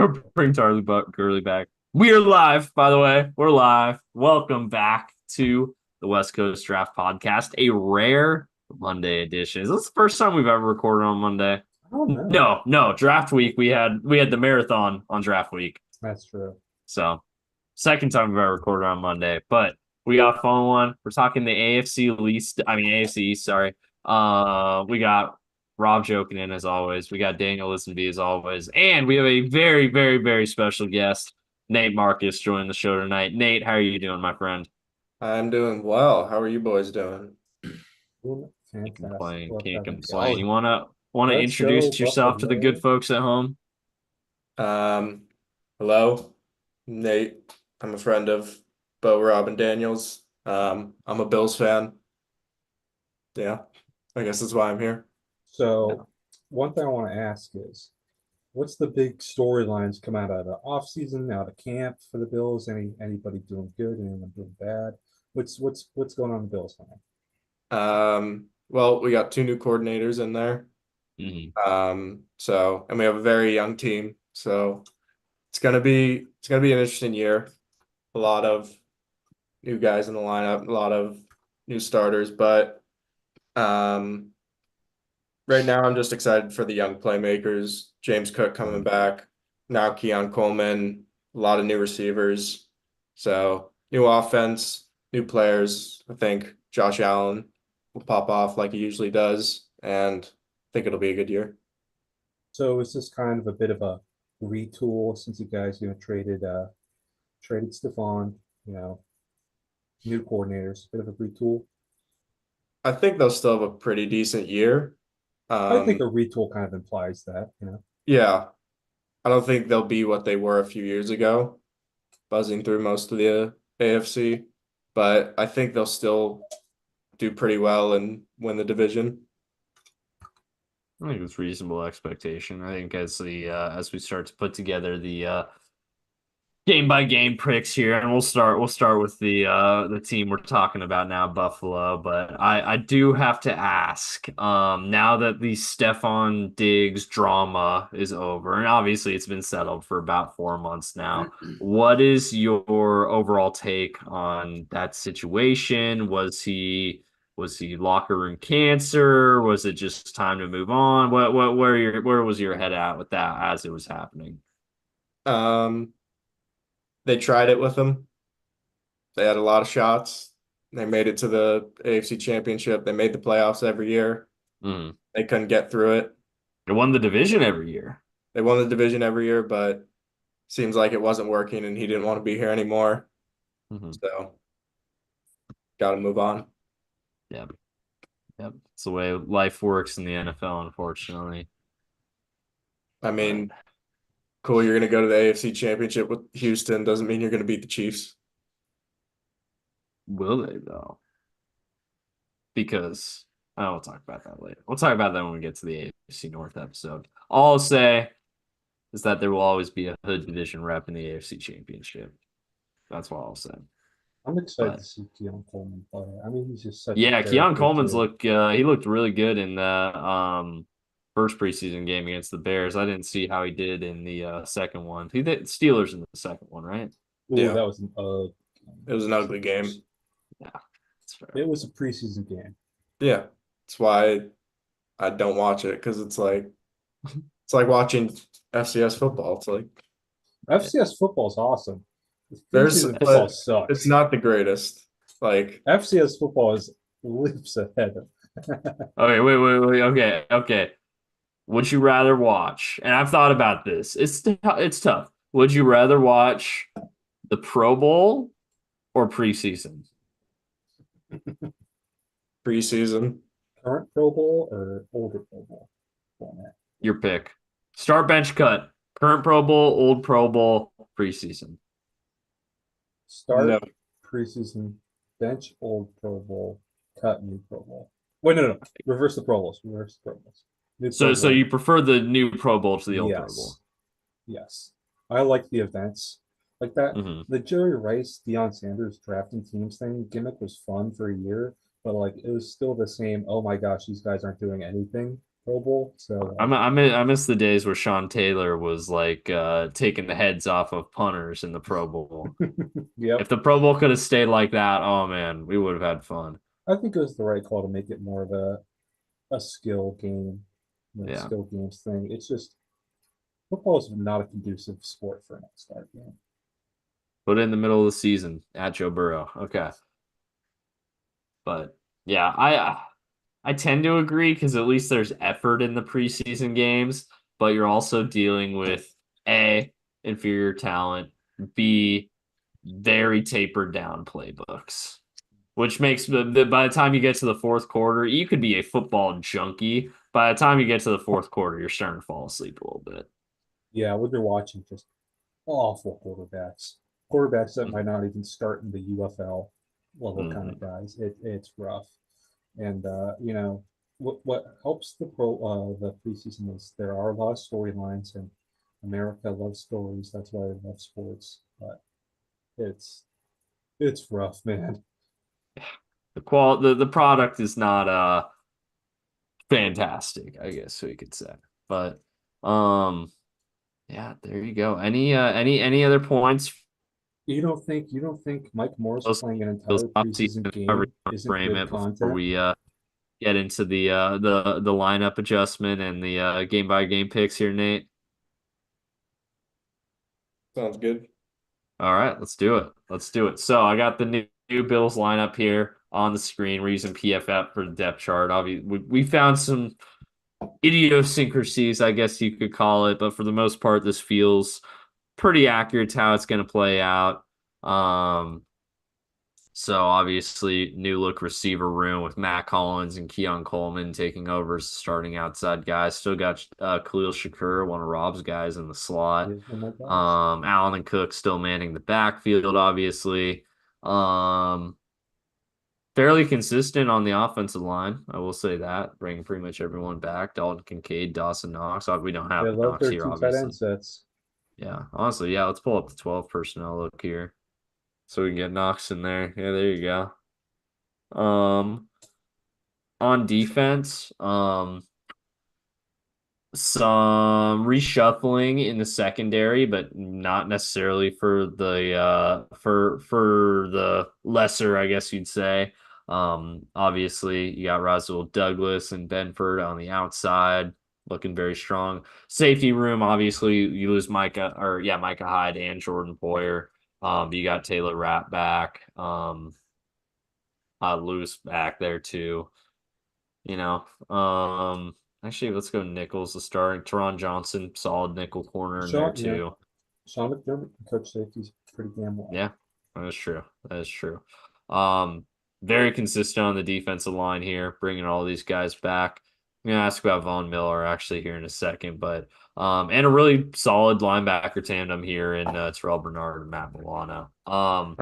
Bring Gurley back. We are live, by the way. We're live. Welcome back to the West Coast Draft Podcast, a rare Monday edition. Is this the first time we've ever recorded on Monday? Oh no, No. Draft week. We had the marathon on draft week. that's true. So second time we've ever recorded on Monday. But we got a fun one. We're talking the AFC East, sorry. We got Rob joking in as always. We got Daniel Listenby as always. And we have a very, very, very special guest, Nate Marcus, joining the show tonight. Nate, how are you doing, my friend? I'm doing well. How are you boys doing? Can't Fantastic. complain. Love Can't having you complain. guys. You wanna Let's go, introduce yourself to the good Buffalo. folks at home? Um, Hello, Nate. I'm a friend of Beau, Rob, and Daniels. I'm a Bills fan. Yeah, I guess that's why I'm here. So, one thing I want to ask is, what's the big storylines come out of the off season, out of camp for the Bills? Anybody doing good? Anyone doing bad? What's going on in the Bills now? Well, we got two new coordinators in there. Mhm. And we have a very young team. So it's gonna be an interesting year. A lot of new guys in the lineup, a lot of new starters, but um right now I'm just excited for the young playmakers. James Cook coming back, now Keon Coleman, a lot of new receivers. So new offense, new players. I think Josh Allen will pop off like he usually does, and I think it'll be a good year. So, is this kind of a bit of a retool since you guys traded Stephon, you know, new coordinators, bit of a retool? I think they'll still have a pretty decent year. I think a Um, retool kind of implies that. yeah, I don't think they'll be what they were a few years ago, buzzing through most of the AFC, but I think they'll still do pretty well and win the division. I think it's reasonable expectation. I think as we start to put together the game by game picks here, and we'll start with the team we're talking about now, Buffalo. But I do have to ask, now that the Stephon Diggs drama is over, and obviously it's been settled for about 4 months now, what is your overall take on that situation? Was he locker room cancer? Was it just time to move on? Where was your head at with that as it was happening? Um, they tried it with him. They had a lot of shots. They made it to the AFC Championship. They made the playoffs every year. Mm. They couldn't get through it. They won the division every year. They won the division every year, but seems like it wasn't working and he didn't want to be here anymore. Hmm. So got to move on. Yep. Yep. It's the way life works in the NFL, unfortunately. I But mean, cool, you're going to go to the AFC Championship with Houston. Doesn't mean you're going to beat the Chiefs. will they though? Because we'll talk about that later. We'll talk about that when we get to the AFC North episode. All I'll say is that there will always be a hood division rep in the AFC Championship. That's what I'll say. I'm excited But to see Keon Coleman play. I mean, he's just such a yeah, Keon character Coleman's too. he looked really good in the first preseason game against the Bears. I didn't see how he did in the second one. He did Steelers in the second one, right? Ooh, Yeah, that was it was an ugly game. Yeah, that's fair. it was a preseason game. Yeah, that's why I don't watch it because it's like watching FCS football. It's like FCS football is awesome. there's, Preseason football but it's sucks. not the greatest. Like FCS football is leaps ahead. Okay, wait. Okay. Would you rather watch? And I've thought about this. It's tough. Would you rather watch the Pro Bowl or preseason? preseason. Current Pro Bowl or older Pro Bowl format? Your pick. Start bench cut. Current Pro Bowl, old Pro Bowl, preseason. No, Start preseason, bench old Pro Bowl, cut new Pro Bowl. Wait, no. Reverse the Pro Bowls. Reverse the Pro Bowls. New Pro So Bowl. you prefer the new Pro Bowl to the old Pro Bowl? Yes. Yes. I like the events. Like that, Hmm. the Jerry Rice, Deion Sanders drafting teams thing gimmick was fun for a year, but like it was still the same. Oh my gosh, these guys aren't doing anything Pro Bowl. So I miss the days where Sean Taylor was like taking the heads off of punters in the Pro Bowl. yep, If the Pro Bowl could have stayed like that, oh man, we would have had fun. I think it was the right call to make it more of a skill game, Yeah. skill games thing. It's just football is not a conducive sport for an all-star game. Put it in the middle of the season at Joe Burrow. Okay. But yeah, I tend to agree because at least there's effort in the preseason games, but you're also dealing with A, inferior talent, B, very tapered down playbooks, which makes by the time you get to the fourth quarter, you could be a football junkie. By the time you get to the fourth quarter, you're starting to fall asleep a little bit. Yeah, what they're watching just awful quarterbacks that might not even start in the UFL level kind of guys. It's rough, and what helps the preseason is there are a lot of storylines, and America loves stories. That's why I love sports, but it's it's rough, man. The product is not fantastic, I guess we could say. But um yeah, there you go. Any other points? You don't think Mike Morris Those playing an those entire off preseason season, however game you want to isn't frame good it before content? we get into the lineup adjustment and the game by game picks here, Nate. Sounds good. All right, let's do it. Let's do it. So I got the new Bills lineup here on the screen. We're using PFF for the depth chart. Obviously, we found some idiosyncrasies, I guess you could call it, but for the most part, this feels pretty accurate to how it's going to play out. So obviously, new look receiver room with Matt Collins and Keon Coleman taking over as starting outside guys. Still got Khalil Shakur, one of Rob's guys in the slot. Is one of my guys. Allen and Cook still manning the backfield, obviously. Um, Fairly consistent on the offensive line. I will say that, bringing pretty much everyone back. Dalton Kincaid, Dawson Knox. We don't They have love Knox their here, two tight end obviously. sets. Yeah, honestly, yeah. Let's pull up the 12 personnel look here, so we can get Knox in there. Yeah, there you go. On defense, some reshuffling in the secondary, but not necessarily for the for the lesser, I guess you'd say. Obviously you got Roswell Douglas and Benford on the outside, looking very strong. Safety room, obviously you lose Micah Hyde and Jordan Poyer. You got Taylor Rapp back, Lewis back there too. You know, actually, let's go nickels. The starting Teron Johnson, solid nickel corner in there Sean, yeah, too. Sean McDermott can coach safeties pretty damn well. Yeah, that is true. That is true. Um, Very consistent on the defensive line here, bringing all these guys back. I'm gonna ask about Von Miller actually here in a second, but and a really solid linebacker tandem here in Terrell Bernard and Matt Milano. On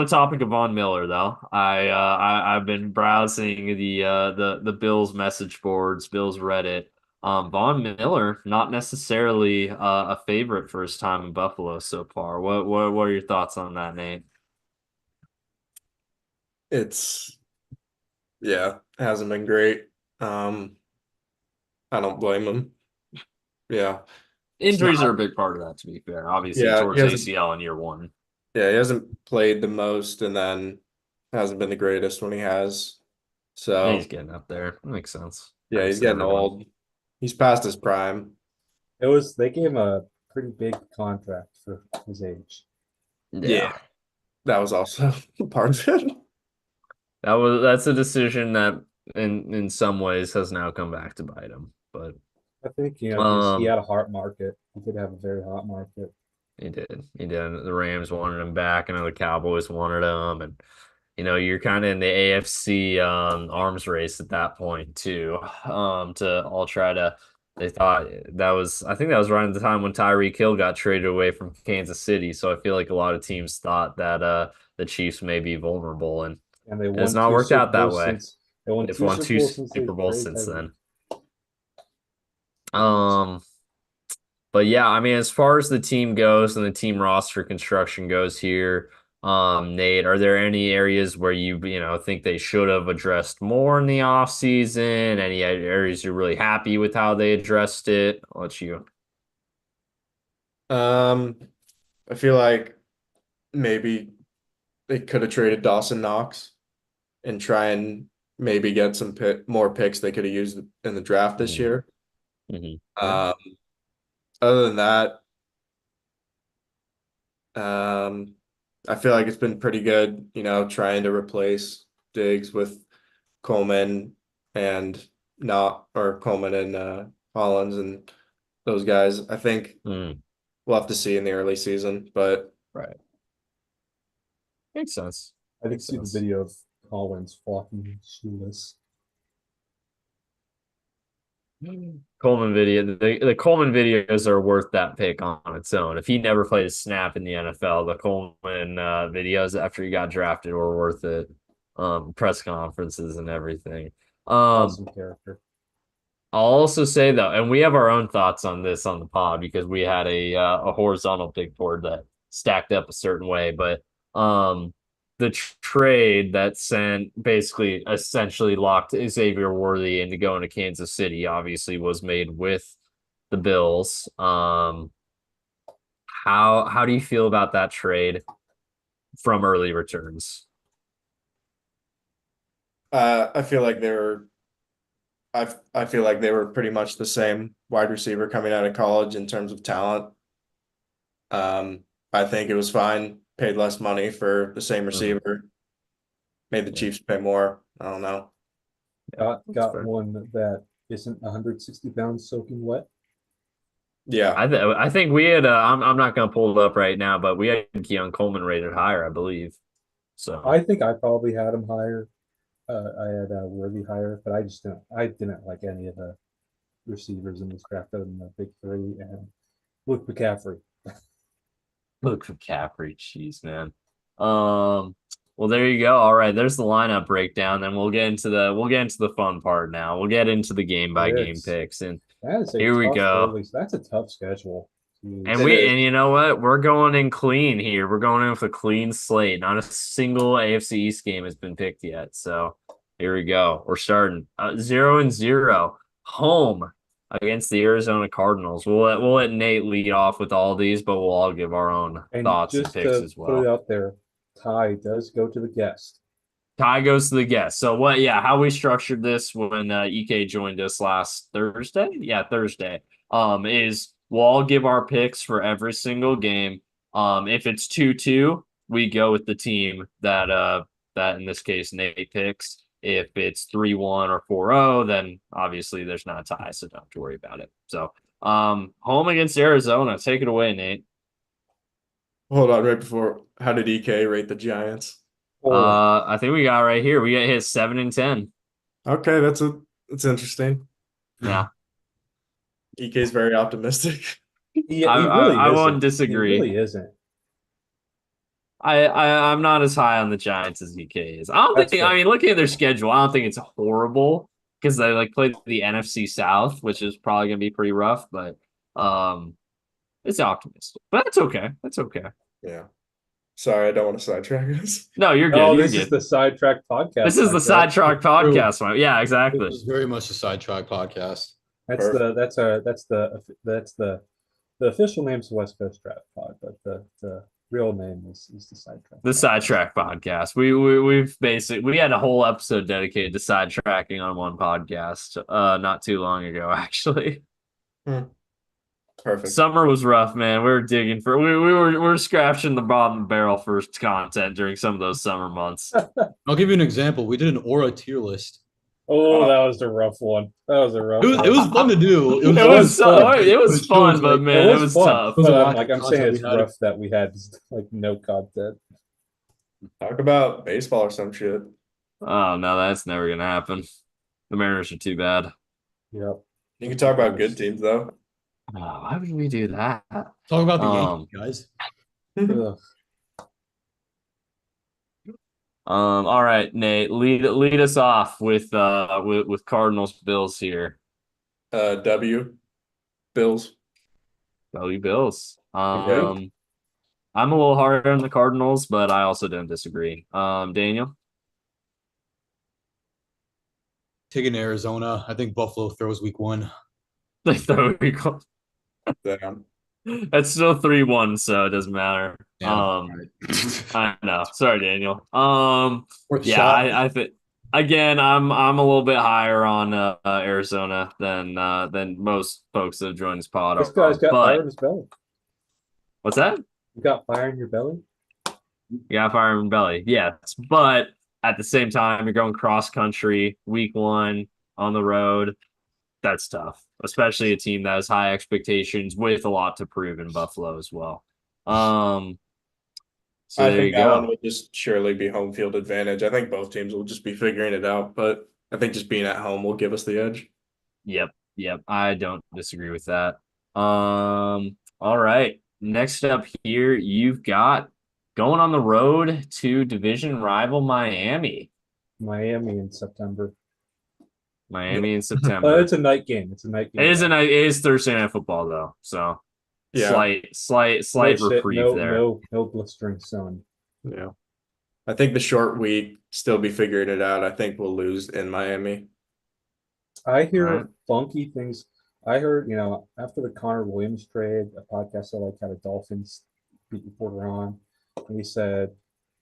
the topic of Von Miller, though, I've been browsing the Bills message boards, Bills Reddit. Von Miller not necessarily a favorite for his time in Buffalo so far. What are your thoughts on that, Nate? It's yeah, hasn't been great. Um, I don't blame him. Yeah, it's not. Injuries are a big part of that, to be fair. Obviously, Yeah, he towards hasn't. ACL in year one. Yeah, he hasn't played the most, and then hasn't been the greatest when he has. And he's So getting up there. That makes sense. yeah, he's Happens to getting everyone. old. He's past his prime. They gave him a pretty big contract for his age. Yeah, Yeah. that was also part of it. That's a decision that in some ways has now come back to bite him. But I think he um had a hot market. He did have a very hot market. he did. He did. The Rams wanted him back. I know the Cowboys wanted him, and you're kind of in the AFC arms race at that point too. To all try to. They thought I think that was right at the time when Tyreek Hill got traded away from Kansas City. So I feel like a lot of teams thought that the Chiefs may be vulnerable, and And they it's won not two worked Super out that Bowls way. since they won They've two won Super two Bowls since they Super Bowls traded since Tyreek. then. Um, but yeah, I mean, as far as the team goes and the team roster construction goes here, Nate, are there any areas where you think they should have addressed more in the offseason? Any areas you're really happy with how they addressed it? I'll let you. I feel like maybe they could have traded Dawson Knox and try and maybe get some more picks they could have used in the draft this year. Mm-hmm. Um, Other than that, I feel like it's been pretty good, trying to replace Diggs with Coleman and Coleman and Hollins and those guys. I think we'll have to see in the early season, but Right. Makes sense. I did see the video of Collins walking shoeless. Coleman the Coleman videos are worth that pick on its own. If he never played a snap in the NFL, the Coleman videos after he got drafted were worth it. Press conferences and everything. Awesome character. I'll also say though, and we have our own thoughts on this on the pod because we had a horizontal big board that stacked up a certain way, but the trade that sent basically essentially locked Xavier Worthy into going to Kansas City obviously was made with the Bills. How do you feel about that trade from early returns? I feel like I feel like they were pretty much the same wide receiver coming out of college in terms of talent. I think it was fine. Paid less money for the same receiver. Made the Chiefs pay more. I don't know. Got one that isn't 160 pounds soaking wet. Yeah, I think we had. I'm not going to pull it up right now, but we had Keon Coleman rated higher, I believe. So I think I probably had him higher. I had Worthy higher, but I didn't like any of the receivers in this draft other than the big three and Luke McCaffrey. Luke McCaffrey, jeez, man. Well, there you go. All right, there's the lineup breakdown. Then we'll get into the fun part now. We'll get into the game by game picks, and That is a here we tough go. early. That's a tough schedule. And you know what? We're going in clean here. We're going in with a clean slate. Not a single AFC East game has been picked yet. So here we go. We're starting 0-0 home against the Arizona Cardinals. We'll let Nate lead off with all these, but we'll all give our own thoughts and just picks to as put it well. out there, Ty does go to the guest. Ty goes to the guest. So how we structured this when EK joined us last Thursday? Yeah, Thursday. Is we'll all give our picks for every single game. If it's 2-2, we go with the team that in this case Nate picks. If it's 3-1 or 4-0, then obviously there's not a tie, so don't have to worry about it. So home against Arizona. Take it away, Nate. hold on, right before. How did EK rate the Giants? I think we got right here. We got hit 7 and 10. Okay, that's interesting. Yeah. EK's very optimistic. Yeah, he really I won't isn't. disagree. He really isn't. I'm not as high on the Giants as EK is. I don't That's think. fair. I mean, looking at their schedule, I don't think it's horrible because they play the NFC South, which is probably gonna be pretty rough. But it's optimistic. But that's okay. That's okay. Yeah. Sorry, I don't want to sidetrack us. No, you're good. Oh, You're this good. is the sidetrack podcast. This is the sidetrack podcast. One. Yeah, exactly. This is very much a sidetrack podcast. That's the official name's West Coast Draft Pod, but the real name is the sidetrack. The sidetrack podcast. We had a whole episode dedicated to sidetracking on one podcast not too long ago, actually. Perfect. Summer was rough, man. We were digging for we were scratching the bottom of the barrel for content during some of those summer months. I'll give you an example. We did an Aura tier list. Oh, that was a rough one. That was a rough one. It was fun to do. It was fun, but man, it was tough. But It was I'm saying it's we had. rough that we had like no content. Talk about baseball or some shit. Oh no, that's never gonna happen. The Mariners are too bad. Yep. You can talk about good teams though. Oh, why would we do that? Talk about the Yankees, guys. Ugh. All right, Nate, lead us off with Cardinals Bills here. W. Bills. W Bills. Okay. I'm a little harder on the Cardinals, but I also don't disagree. Daniel? Taking Arizona. I think Buffalo throws week 1. There we go. Damn. That's still 3-1, so it doesn't matter. Damn. All right. I know. Sorry, Daniel. Worth a Yeah, shot. I think again, I'm a little bit higher on Arizona than most folks that have joined this pod This guy's are. got fire in But his belly. what's that? You got fire in your belly? Yeah, fire in belly. Yes, but at the same time, you're going cross country week 1 on the road. That's tough, especially a team that has high expectations with a lot to prove in Buffalo as well. So I there think you that one go. would just surely be home field advantage. I think both teams will just be figuring it out, but I think just being at home will give us the edge. Yep. I don't disagree with that. All right. Next up here, you've got going on the road to division rival Miami. Miami in September. Miami in But September. it's a night game. It's a night game. It is Thursday night football though, so Yeah, slight reprieve there. No blistering sun. yeah. I think the short week still be figuring it out. I think we'll lose in Miami. I hear Right. funky things. I heard, after the Connor Williams trade, a podcast I like had a Dolphins beat reporter on, and he said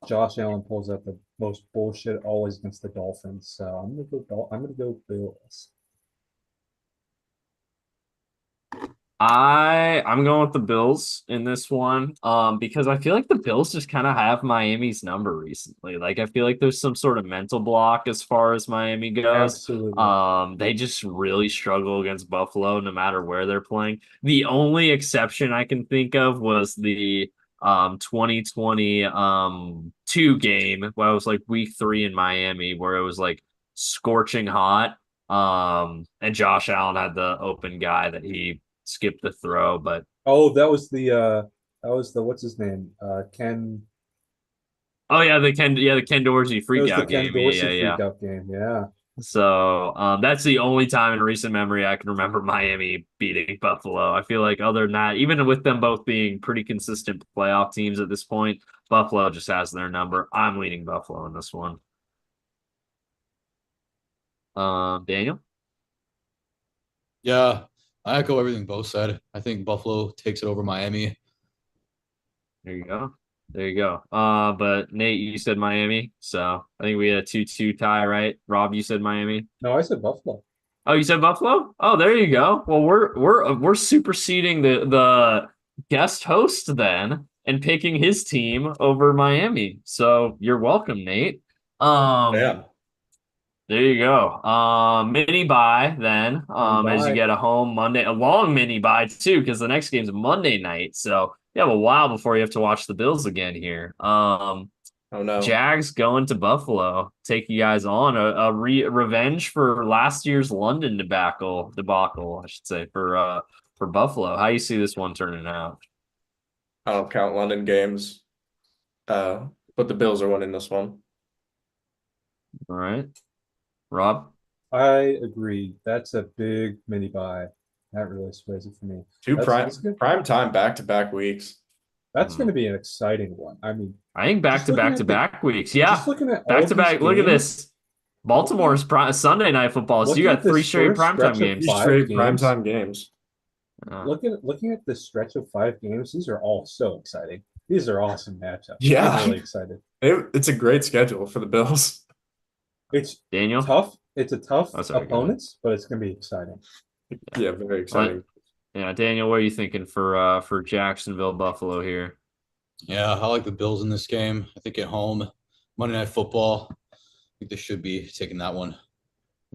Josh Allen pulls out the most bullshit always against the Dolphins. So I'm gonna go Bills. I'm going with the Bills in this one, because I feel like the Bills just kind of have Miami's number recently. Like I feel like there's some sort of mental block as far as Miami goes. Absolutely. They just really struggle against Buffalo no matter where they're playing. The only exception I can think of was the 2020 two game where it was like week 3 in Miami where it was like scorching hot. And Josh Allen had the open guy that he skipped the throw, but Oh, that was the what's his name? Ken. oh yeah, the Ken Dorsey It was the freakout Ken game. Dorsey Yeah. freakout game. Yeah. So that's the only time in recent memory I can remember Miami beating Buffalo. I feel like other than that, even with them both being pretty consistent playoff teams at this point, Buffalo just has their number. I'm leaning Buffalo in this one. Daniel? Yeah, I echo everything Beau said. I think Buffalo takes it over Miami. There you go. There you go. But Nate, you said Miami, so I think we had a 2-2 tie, right? Rob, you said Miami. No, I said Buffalo. Oh, you said Buffalo? Oh, there you go. Well, we're superseding the guest host then and picking his team over Miami. So you're welcome, Nate. Yeah. There you go. Mini bye then. As you Bye. get a home Monday, a long mini bye too, because the next game's Monday night. So you have a while before you have to watch the Bills again here. Oh no. Jags going to Buffalo, take you guys on a revenge for last year's London debacle, I should say, for Buffalo. How you see this one turning out? I don't count London games. But the Bills are winning this one. All right, Rob. I agree. That's a big mini buy. That really sways it for me. Two That's good. prime time back-to-back weeks. That's going to be an exciting one. I mean, I think Just looking at back weeks. Yeah, just looking at all back to back. these Look at games, this. Baltimore's Sunday night football. So you looking got at this 3 straight first primetime stretch of games. five Straight games. primetime games. looking at this stretch of 5 games, these are all so exciting. These are awesome matchups. Yeah. I'm really excited. It's a great schedule for the Bills. It's Daniel. tough. It's a tough Oh, sorry, go opponents, but it's going to be exciting. Yeah, very exciting. Yeah, Daniel, what are you thinking for Jacksonville Buffalo here? Yeah, I like the Bills in this game. I think at home, Monday Night Football. I think they should be taking that one.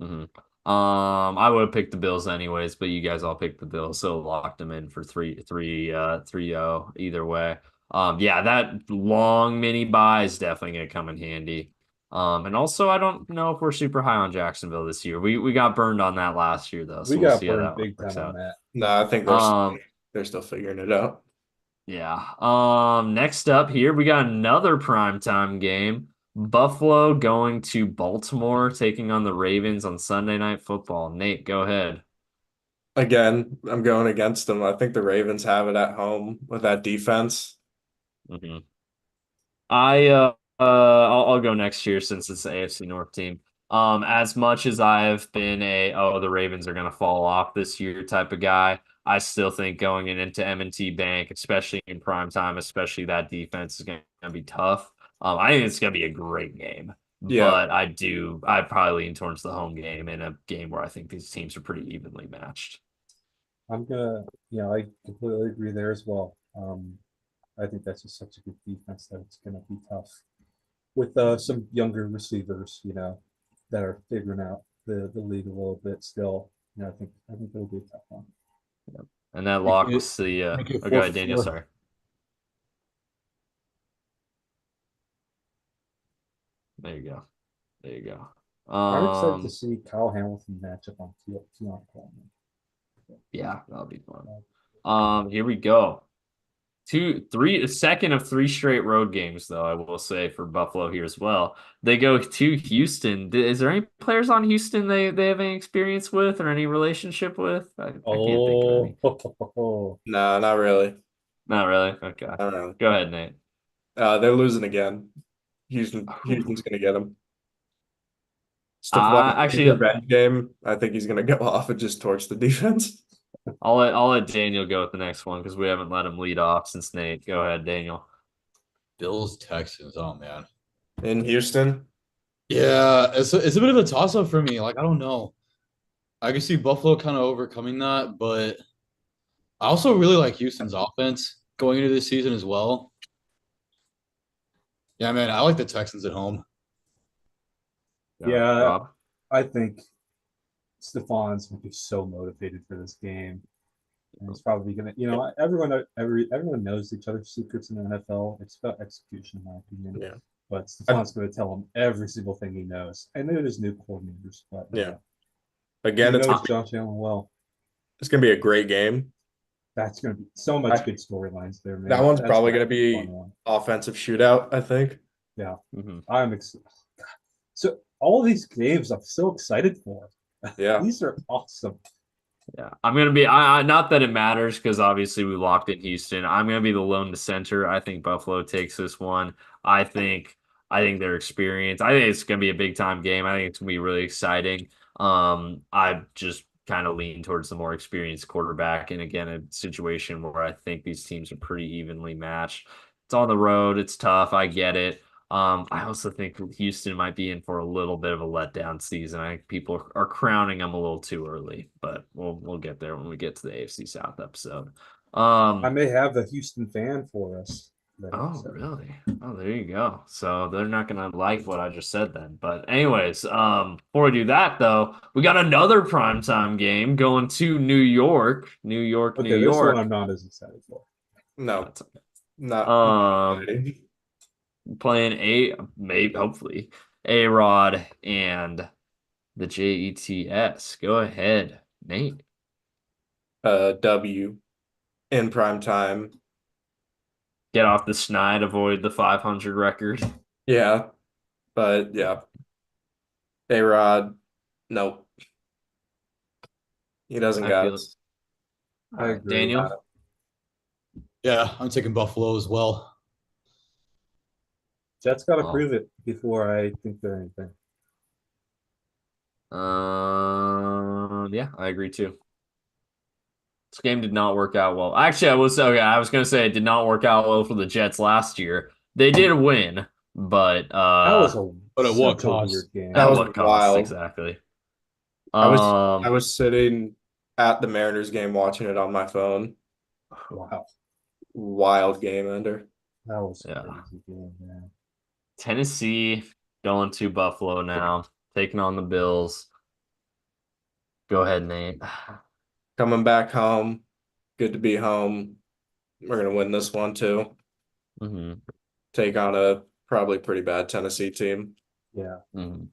Mm-hmm. I would have picked the Bills anyways, but you guys all picked the Bills, so locked them in for 3-0 either way. Yeah, that long mini buy is definitely gonna come in handy. And also I don't know if we're super high on Jacksonville this year. We got burned on that last year though, so We we'll got see how burned that big works time on out. that. No, I think they're still figuring it out. Yeah. Next up here, we got another primetime game. Buffalo going to Baltimore, taking on the Ravens on Sunday Night Football. Nate, go ahead. Again, I'm going against them. I think the Ravens have it at home with that defense. Mhm. I'll go next year since it's the AFC North team. As much as I've been the Ravens are gonna fall off this year type of guy, I still think going into M&T Bank, especially in prime time, especially that defense is gonna be tough. I think it's gonna be a great game, Yeah. but I probably lean towards the home game in a game where I think these teams are pretty evenly matched. I completely agree there as well. I think that's just such a good defense that it's gonna be tough with some younger receivers, that are figuring out the league a little bit still. I think it'll be a tough one. And that Make it- locks the make it oh, go four ahead, for Daniel. four. Sorry. There you go. There you go. I'm excited to see Kyle Hamilton match up on Keon Coleman. Yeah, that'll be fun. Here we go. Second of 3 straight road games, though, I will say for Buffalo here as well. They go to Houston. Is there any players on Houston they have any experience with or any relationship with? I can't think of any. No, not really. Not really. Okay. Not really. Go ahead, Nate. They're losing again. Houston's gonna get them. Stephon Actually, revenge game. I think he's gonna go off and just torch the defense. I'll let Daniel go with the next one because we haven't let him lead off since Nate. Go ahead, Daniel. Bills, Texans. Oh man. In Houston. Yeah, it's a bit of a toss up for me. Like I don't know. I can see Buffalo kind of overcoming that, but I also really like Houston's offense going into this season as well. Yeah, man, I like the Texans at home. Yeah, Rob. I think Stefan's gonna be so motivated for this game. And he's probably gonna, everyone knows each other's secrets in the NFL. It's about execution, in my opinion. Yeah. But Stefan's gonna tell him every single thing he knows. I know there's new coordinators, but Yeah. he Again, knows Josh Allen well. it's gonna be a great game. That's gonna be so much good storylines there, man. That one's That's probably gonna a be fun one. offensive shootout, I think. Yeah, Mhm. I'm excited. So all these games, I'm so excited for. Yeah. These are awesome. Yeah, I'm gonna be. Not that it matters because obviously we locked in Houston. I'm gonna be the lone dissenter. I think Buffalo takes this one. I think. I think their experience. I think it's gonna be a big time game. I think it's gonna be really exciting. I just kind of lean towards the more experienced quarterback, and again, a situation where I think these teams are pretty evenly matched. It's on the road. It's tough. I get it. I also think Houston might be in for a little bit of a letdown season. I think people are crowning them a little too early, but we'll get there when we get to the AFC South episode. I may have a Houston fan for us. Oh, really? Oh, there you go. So they're not gonna like what I just said then. But anyways, before we do that though, we got another primetime game going to New York. New York, Okay, New this one York. I'm not as excited for. No, That's okay. not. Playing maybe hopefully A-Rod and the Jets. Go ahead, Nate. W in prime time. Get off the schneid, avoid the 500 record. Yeah, but yeah. A-Rod, nope. He doesn't I got feel it. I agree. Daniel. Yeah, I'm taking Buffalo as well. Jets got to Oh. prove it before I think they're anything. Yeah, I agree too. This game did not work out well. Actually, I was gonna say it did not work out well for the Jets last year. They did win, but That was but at what such a cost? weird game. That at was what cost wild. exactly? I was sitting at the Mariners game watching it on my phone. Wow, Wild game ender. that was Yeah. crazy game, man. Tennessee going to Buffalo now, taking on the Bills. Go ahead, Nate. Coming back home. Good to be home. We're gonna win this one too. hmm Take on a probably pretty bad Tennessee team. Yeah, hmm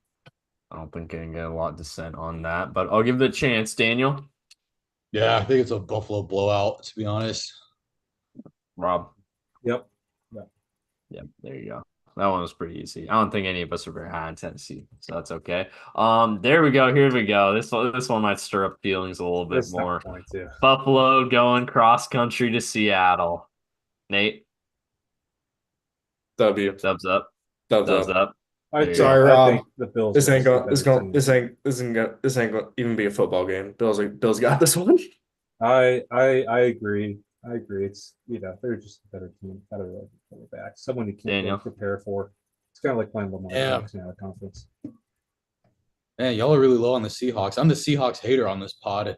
I don't think I can get a lot of dissent on that, but I'll give it a chance. Daniel, Yeah, I think it's a Buffalo blowout, to be honest. Rob. yep. Yeah, there you go. That one was pretty easy. I don't think any of us are very high on Tennessee, so that's okay. There we go. Here we go. This one might stir up feelings a little bit That's more. not going to. Buffalo going cross country to Seattle. Nate, W. Thumbs up. Thumbs Thumbs up. up. I There you think, Sorry, go. I Rob. think the Bills. This are ain't just the going. This better going. team. This ain't going to even be a football game. Bills got this one. I agree. I agree. It's they're just a better team. Got a really good quarterback. Someone you can't Daniel. really prepare for. It's kind of like playing Lamar Yeah. Jackson out of conference. Man, y'all are really low on the Seahawks. I'm the Seahawks hater on this pod.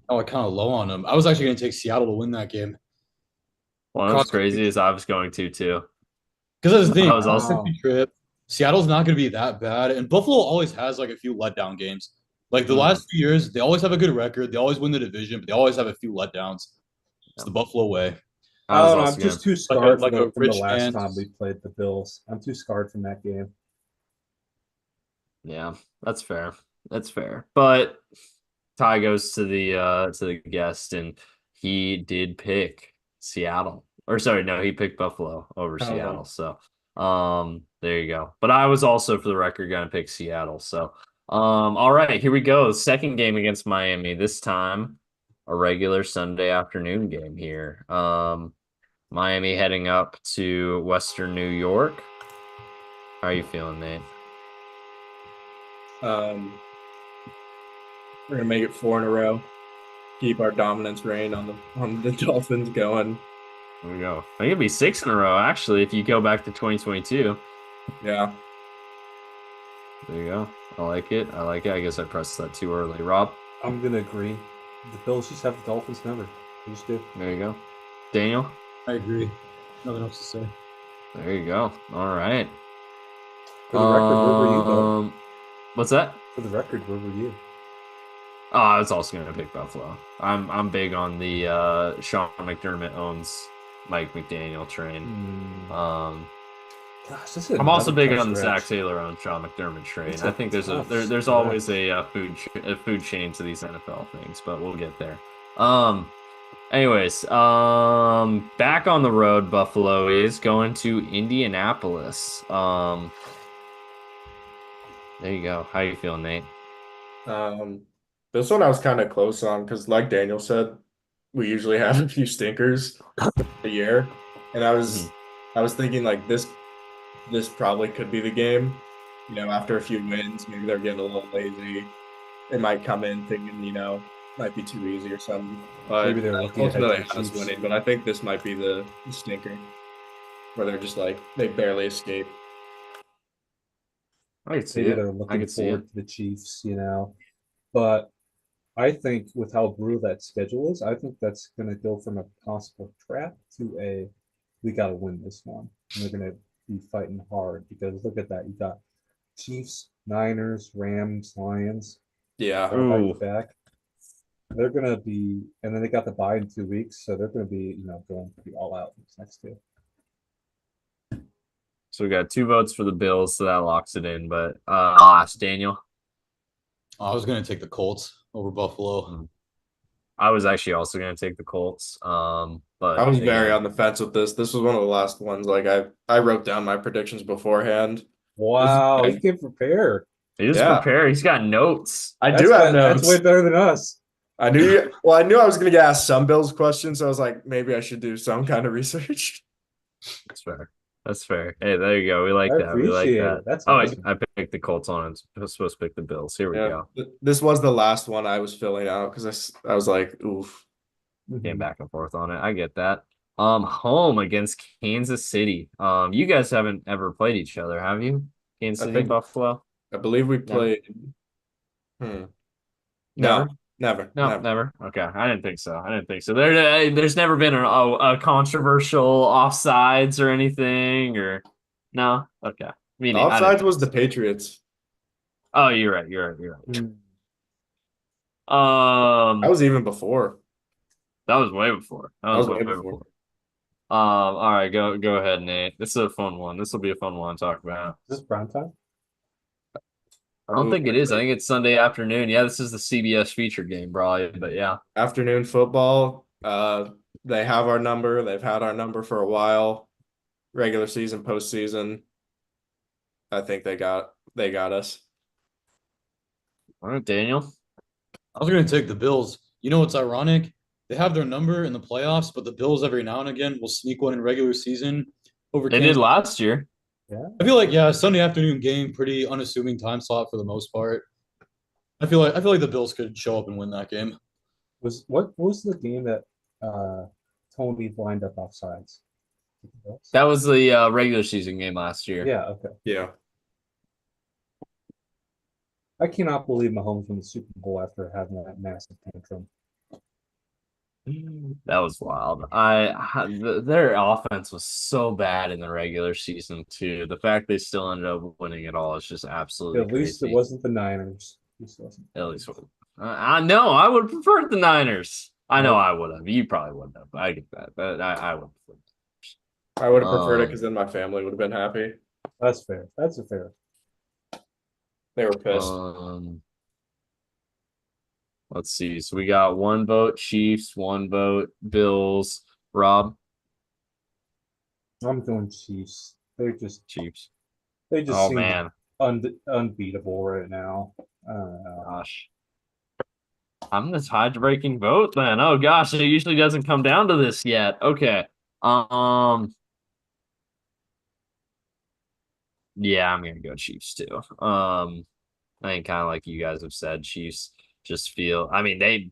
Oh, I kind of low on them. I was actually going to take Seattle to win that game. Well, that's crazy as I was going to too. Because that's the thing. I was also- Wow. Trip. Seattle's not going to be that bad, and Buffalo always has like a few letdown games. Like the last few years, they always have a good record. They always win the division, but they always have a few letdowns. It's the Buffalo way. I was don't know. also I'm just gonna- too scarred like a from the rich last man's- time we played the Bills. I'm too scarred from that game. Yeah, that's fair. That's fair. But Ty goes to the guest, and he did pick Seattle. Or sorry, no, he picked Buffalo over Oh. Seattle. So there you go. But I was also, for the record, gonna pick Seattle. So all right, here we go. Second game against Miami. This time a regular Sunday afternoon game here. Miami heading up to Western New York. How are you feeling, Nate? We're gonna make it 4 in a row. Keep our dominance reign on the Dolphins going. There we go. I think it'd be 6 in a row, actually, if you go back to 2022. Yeah. There you go. I like it. I like it. I guess I pressed that too early. Rob, I'm gonna agree. The Bills just have the Dolphins number. They just do. there you go. Daniel, I agree. Nothing else to say. there you go. All right. For the record, where were you, Beau? What's that? For the record, where were you? Oh, I was also gonna pick Buffalo. I'm big on the Sean McDermott owns Mike McDaniel train. Gosh, this is I'm also another big tough on the stretch. Zach Taylor on Sean McDermott train. It's I a think there's tough there's always a food chain to these NFL things, but we'll get there. Anyways, back on the road, Buffalo is going to Indianapolis. There you go. How you feeling, Nate? This one I was kind of close on because, like Daniel said, we usually have a few stinkers a year, and I was thinking like this probably could be the game. After a few wins, maybe they're getting a little lazy. They might come in thinking, might be too easy or something. But Maybe they're looking ahead to ultimately the has Chiefs. winning. But I think this might be the stinker, where they're just like they barely escape. I can see Maybe it. they're I looking can see it. forward to the Chiefs, But I think with how brutal that schedule is, I think that's going to go from a possible trap to we got to win this one. And they're going to be fighting hard because look at that. You got Chiefs, Niners, Rams, Lions. Yeah. All back to back. They're going to be, and then they got the bye in 2 weeks. So they're going to be, going to be all out these next two. So we got 2 votes for the Bills, so that locks it in. But I'll ask Daniel. I was going to take the Colts over Buffalo. I was actually also going to take the Colts. But I was very again, on the fence with this. This was one of the last ones. Like I wrote down my predictions beforehand. Wow, he can prepare. he just prepared. He's got notes. I do have notes. That's way better than us. I knew I was gonna get asked some Bills questions, so I was like, maybe I should do some kind of research. That's fair. That's fair. Hey, there you go. We like I that. We like appreciate that. it. That's oh, awesome. I picked the Colts on. I was supposed to pick the Bills. Here we go. This was the last one I was filling out because I was like, oof. Came back and forth on it. I get that. Home against Kansas City. You guys haven't ever played each other, have you? Kansas City, Buffalo. I believe we played. No, never. Okay, I didn't think so. There's never been a controversial offsides or anything, or no. Okay, The offsides was the Patriots. Oh, you're right. That was even before. That was way before. That was way before. All right, go ahead, Nate. This is a fun one. This will be a fun one to talk about. Is this prime time? I don't think it is. I think it's Sunday afternoon. Yeah, this is the CBS feature game, probably. But yeah, afternoon football. They have our number. They've had our number for a while. Regular season, postseason. I think they got us. All right, Daniel. I was going to take the Bills. You know what's ironic? They have their number in the playoffs, but the Bills every now and again will sneak one in regular season. over They did Kansas. last year. Yeah. I feel like Sunday afternoon game, pretty unassuming time slot for the most part. I feel like the Bills could show up and win that game. What was the game that Tony lined up offsides? That was the regular season game last year. Yeah, okay. Yeah. I cannot believe Mahomes won the Super Bowl after having that massive tantrum. That was wild. Their offense was so bad in the regular season too. The fact they still ended up winning it all is just absolutely At least crazy. it wasn't the Niners. At least, I know I would prefer the Niners. I know Nope. I would have. You probably wouldn't have. I get that, but I would. I would have preferred it Um, because then my family would have been happy. That's fair. That's a fair. They were pissed. Let's see. So we got one vote Chiefs, one vote Bills. Rob, I'm going Chiefs. Chiefs. They just Oh seem man, unbeatable right now. I don't know. gosh. I'm the tie-breaking vote then. Oh gosh, it usually doesn't come down to this yet. Okay. Yeah, I'm gonna go Chiefs too. I think kind of like you guys have said, Chiefs just feel. I mean,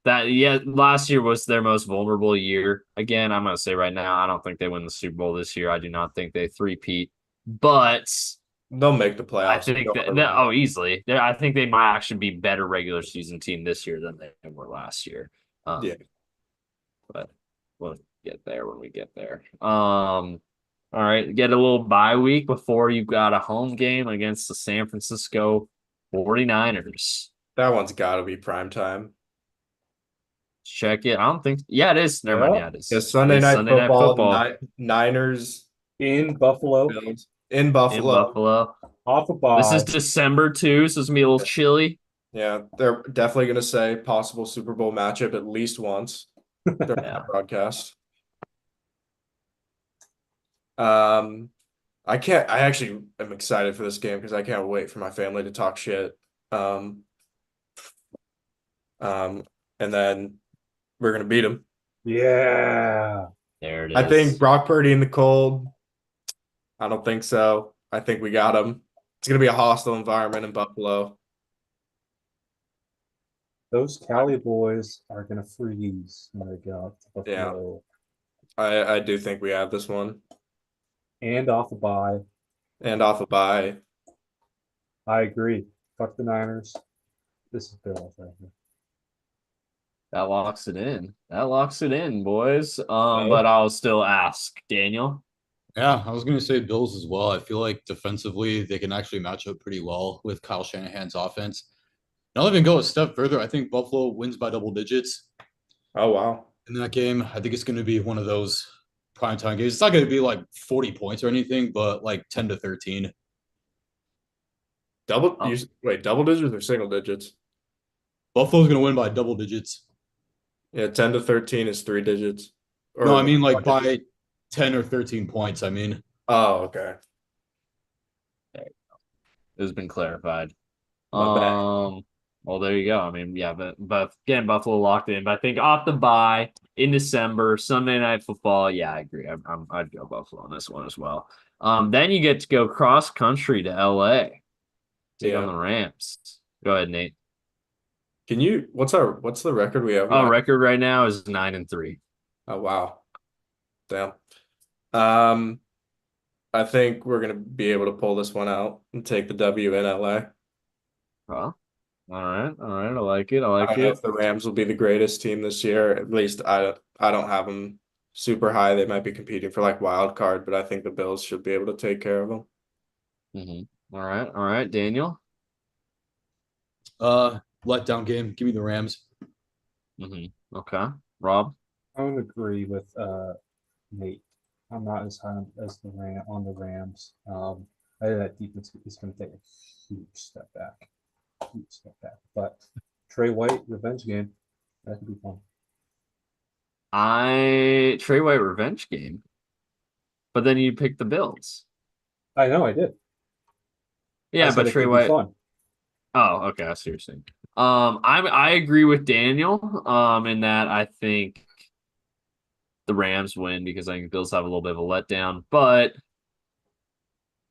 last year was their most vulnerable year. Again, I'm gonna say right now, I don't think they win the Super Bowl this year. I do not think they three-peat, but They'll make the playoffs. I think easily. I think they might actually be better regular season team this year than they were last year. Yeah. But we'll get there when we get there. All right, get a little bye week before you've got a home game against the San Francisco 49ers. That one's got to be prime time. Check it. I don't think. Yeah, it is. Never mind. Yeah, it is. Yeah, Sunday It is night Sunday Night football. Niners In Buffalo, Bills, in in Buffalo. Buffalo. off a bye. This is December too, so it's gonna be a little chilly. Yeah, they're definitely going to say possible Super Bowl matchup at least once during Yeah. the broadcast. I actually am excited for this game because I can't wait for my family to talk shit. And then we're gonna beat them. Yeah. There it is. I think Brock Purdy in the cold. I don't think so. I think we got him. It's gonna be a hostile environment in Buffalo. Those Cali boys are gonna freeze when they go out to Buffalo. I do think we have this one. And off a bye. And off a bye. I agree. Fuck the Niners. This is Bills right here. that locks it in. That locks it in, boys. But I'll still ask Daniel. Yeah, I was going to say Bills as well. I feel like defensively they can actually match up pretty well with Kyle Shanahan's offense. And I'll even go a step further. I think Buffalo wins by double digits Oh wow. in that game. I think it's going to be one of those primetime games. It's not going to be like 40 points or anything, but like 10 to 13. Double digits or single digits? Buffalo's going to win by double digits. Yeah, 10 to 13 is 3 digits. No, I mean like by 10 or 13 points. I mean. Oh, okay. It has been clarified. My bad. Well, there you go. I mean, yeah, but again, Buffalo locked in. But I think off the bye in December, Sunday Night Football. Yeah, I agree. I'd go Buffalo on this one as well. Then you get to go cross country to LA, take on the Rams. Go ahead, Nate. What's the record we have? Oh, record right now is 9-3. Oh wow. Damn. I think we're gonna be able to pull this one out and take the W in LA. Well, all right. I like it. I I like don't know it. if the Rams will be the greatest team this year. At least I don't have them super high. They might be competing for like wild card, but I think the Bills should be able to take care of them. Mm-hmm. All right, Daniel. Letdown game. Give me the Rams. Mm-hmm. Okay, Rob. I would agree with Nate. I'm not as high as on the Rams. I think that defense is going to take a huge step back. But Trey White revenge game, that could be fun. Trey White revenge game, but then you picked the Bills. I know I did. Yeah, I said but it Trey could be White. fun. Oh, okay. I see what you're saying. I agree with Daniel. In that I think the Rams win because I think Bills have a little bit of a letdown, but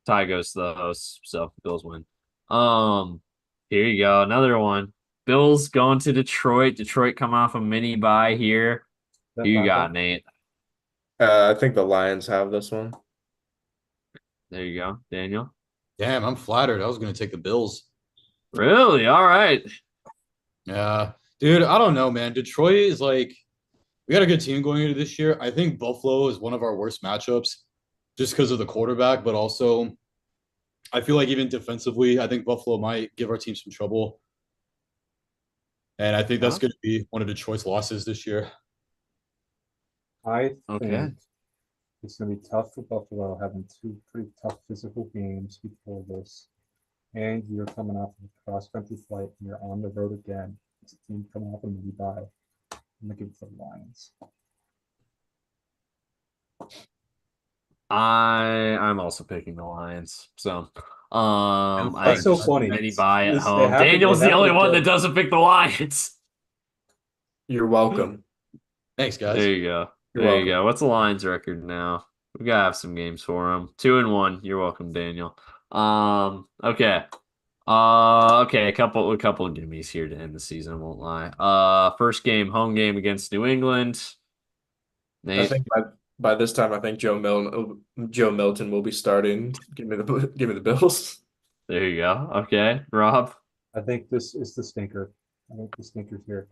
tie goes to the hosts, so Bills win. Here you go, another one. Bills going to Detroit. Detroit come off a mini bye here. That Who you bad got, one? Nate? I think the Lions have this one. There you go, Daniel. Damn, I'm flattered. I was gonna take the Bills. Really? All right. Yeah, dude, I don't know, man. Detroit is like we got a good team going into this year. I think Buffalo is one of our worst matchups just because of the quarterback, but also I feel like even defensively, I think Buffalo might give our team some trouble. And I think that's Yeah. going to be one of Detroit's losses this year. I Okay. think it's going to be tough for Buffalo having two pretty tough physical games before this. And you're coming off of a cross-country flight and you're on the road again. It's a team coming off a mini bye. I'm going to give it to the Lions. I'm also picking the Lions. So I That's think so just funny. many bye at It home. happened- Daniel's it the only happened one that again. doesn't pick the Lions. You're welcome. Thanks, guys. There you go. You're There you welcome. go. What's the Lions record now? We gotta have some games for them. 2-1. You're welcome, Daniel. Okay. Okay, a couple of gimmies here to end the season, I won't lie. First game, home game against New England. I Nate, think by this time, I think Joe Milton will be starting. Give me the Bills. there you go. Okay, Rob. I think this is the stinker. I think the stinker's here.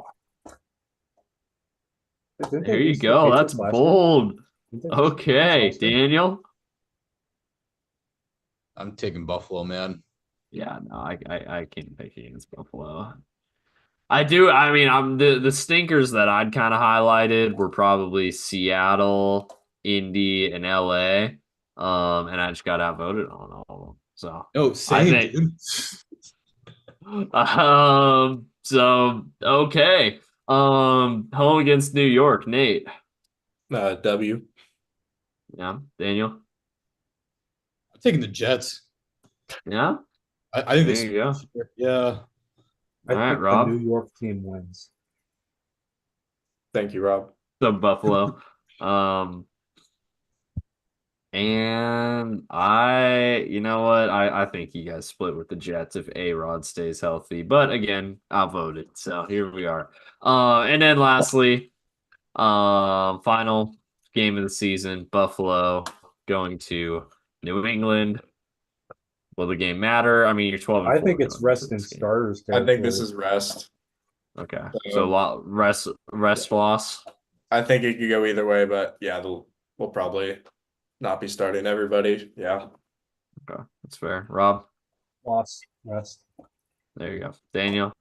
Didn't they There you lose to the go. That's Patriots last year? bold. Didn't they lose to the Patriots Okay, last year? Daniel. I'm taking Buffalo, man. Yeah, no, I can't pick against Buffalo. I do. I mean, I'm the stinkers that I'd kind of highlighted were probably Seattle, Indy, and LA. And I just got outvoted on all of them. So Oh, I same, think. dude. So okay. Home against New York, Nate. W. Yeah, Daniel. I'm taking the Jets. Yeah, I think there they you go. Yeah. I All right, think the Rob. New York team wins. Thank you, Rob. So Buffalo. And you know what? I think you guys split with the Jets if A-Rod stays healthy. But again, I'll vote it. So here we are. And then lastly, final game of the season, Buffalo going to New England. Will the game matter? I mean, you're 12 and I 4 think it's going into rest and this game. starters I think this territory. is rest. Okay. So rest loss. I think it could go either way, but yeah, we'll probably not be starting everybody. Yeah. Okay. That's fair. Rob, Loss, rest. there you go. Daniel.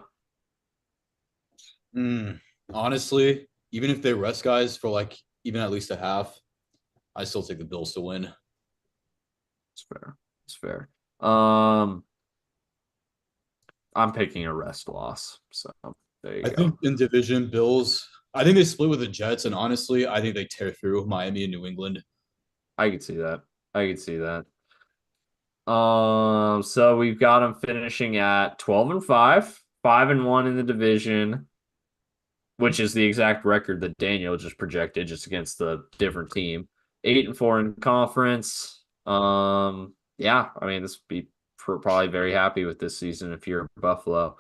Honestly, even if they rest guys for like even at least a half, I still take the Bills to win. It's fair. It's fair. I'm picking a rest loss. So there you I go. think in division, Bills, I think they split with the Jets, and honestly, I think they tear through Miami and New England. I could see that. I could see that. So we've got them finishing at 12 and 5, 5 and 1 in the division, which is the exact record that Daniel just projected, just against the different team. 8 and 4 in conference. Yeah, I mean, this would be probably very happy with this season if you're Buffalo.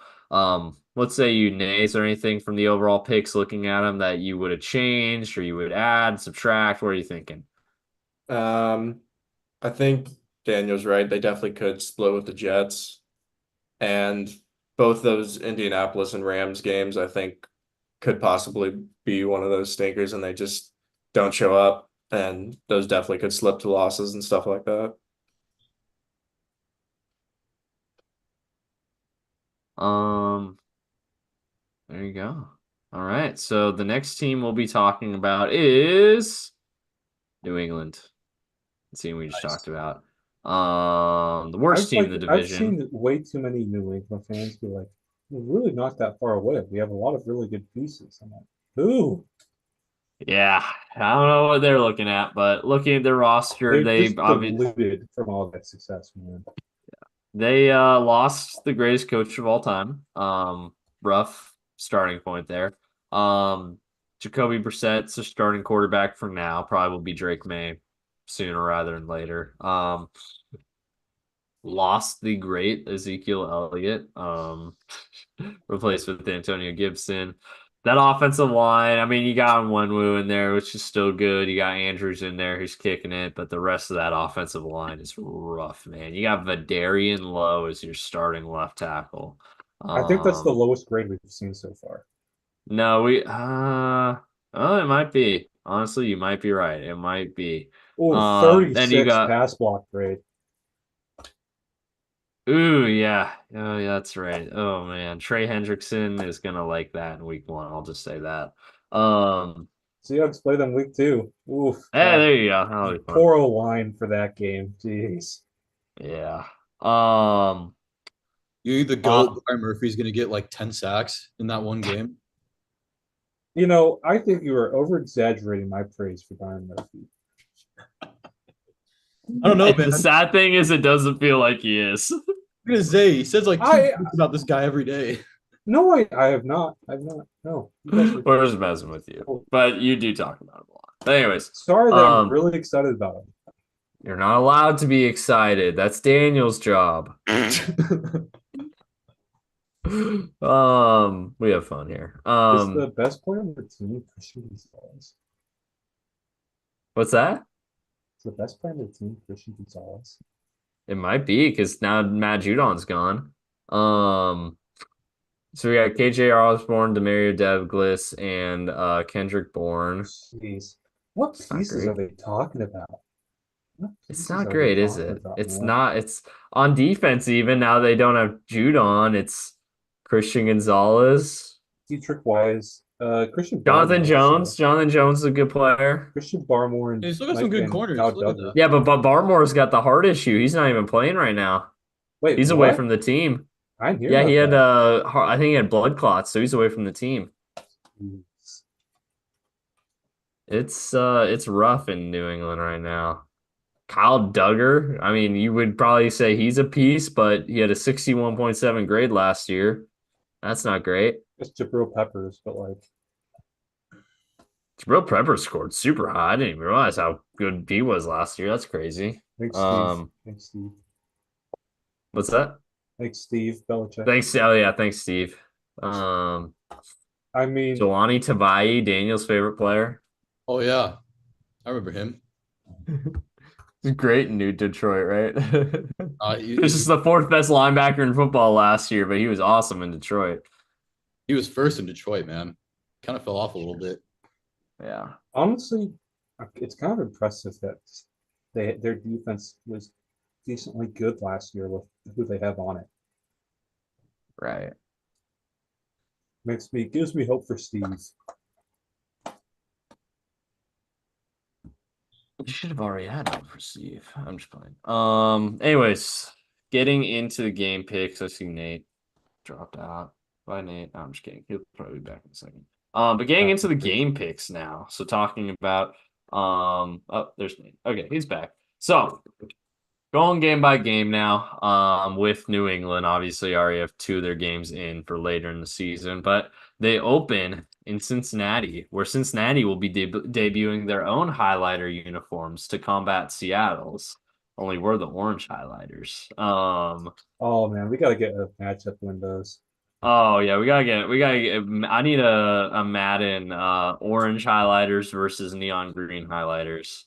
Let's say you nays or anything from the overall picks looking at them that you would have changed or you would add, subtract. What are you thinking? I think Daniel's right. They definitely could split with the Jets. And both those Indianapolis and Rams games, I think, could possibly be one of those stinkers, and they just don't show up. And those definitely could slip to losses and stuff like that. There you go. All right. So the next team we'll be talking about is New England. The team we just talked about. The worst team in the I've division. seen way too many New England fans be like, we're really not that far away. We have a lot of really good pieces. I'm like, ooh. Yeah, I don't know what they're looking at, but looking at their roster, They're they just obviously diluted from all that success, man. they lost the greatest coach of all time. Rough starting point there. Jacoby Brissett's a starting quarterback for now. Probably will be Drake May sooner rather than later. Lost the great Ezekiel Elliott, replaced with Antonio Gibson. That offensive line, I mean, you got Nwenwu in there, which is still good. You got Andrews in there who's kicking it, but the rest of that offensive line is rough, man. You got Vidarian Lowe as your starting left tackle. I think that's the lowest grade we've seen so far. No, oh, it might be. Honestly, you might be right. It might be. Oh, Then you 36 got pass block grade. Ooh, yeah. Oh, yeah, that's right. Oh man, Trey Hendrickson is gonna like that in week 1. I'll just say that. Seahawks play them week 2. Oof. Hey, there you go. That'll be fun. Poor O-line for that game. Jeez. Yeah. You the GOAT, Byron Murphy's going to get like 10 sacks in that one game. You know, I think you are over-exaggerating my praise for Byron Murphy. I don't know, man. The sad thing is, it doesn't feel like he is. I'm gonna say he says like 2 things about this guy every day. No, I have not. I've not. No. We're just messing with you, but you do talk about him a lot. But anyways, sorry that I'm really excited about him. You're not allowed to be excited. That's Daniel's job. We have fun here. Is the best player on the team Christian Gonzalez? What's that? Is the best player on the team Christian Gonzalez? It might be because now Matt Judon's gone. So we got KJ Osborne, Demario Douglas, and Kendrick Bourne. Jeez. What pieces are they talking about? It's not great, is it? It's not. It's on defense even. Now they don't have Judon. It's Christian Gonzalez. Dietrich Wise. Christian Jonathan Barmore, Jones. so. Jonathan Jones is a good player. Christian Barmore and He's still got some good corners. Yeah, but Barmore's got the heart issue. He's not even playing right now. Wait, he's away from the team. I hear. Yeah, he had I think he had blood clots, so he's away from the team. It's rough in New England right now. Kyle Duggar, I mean, you would probably say he's a piece, but he had a 61.7 grade last year. That's not great. It's Jabril Peppers, but like Jabril Peppers scored super high. I didn't even realize how good he was last year. That's crazy. Thanks, Steve. Thanks, Steve. What's that? Thanks, Steve Belichick. Thanks. Oh yeah, thanks, Steve. I mean, Jelani Tavai, Daniel's favorite player. Oh yeah, I remember him. He's great in New Detroit, right? He This is the 4th best linebacker in football last year, but he was awesome in Detroit. He was first in Detroit, man. Kind of fell off a little bit. Yeah. Honestly, it's kind of impressive that their defense was decently good last year with who they have on it. Right. Gives me hope for Steve. You should have already had one for Steve. I'm just playing. Anyways, getting into the game picks. I see Nate dropped out. Bye, Nate. No, I'm just kidding. He'll probably be back in a second. But getting into the game picks now. So talking about oh, there's Nate. Okay, he's back. So going game by game now. With New England, obviously already have 2 of their games in for later in the season, but they open in Cincinnati, where Cincinnati will be debuting their own highlighter uniforms to combat Seattle's. Only we're the orange highlighters. Oh man, we gotta get a matchup windows. Oh yeah, we gotta get. I need a Madden orange highlighters versus neon green highlighters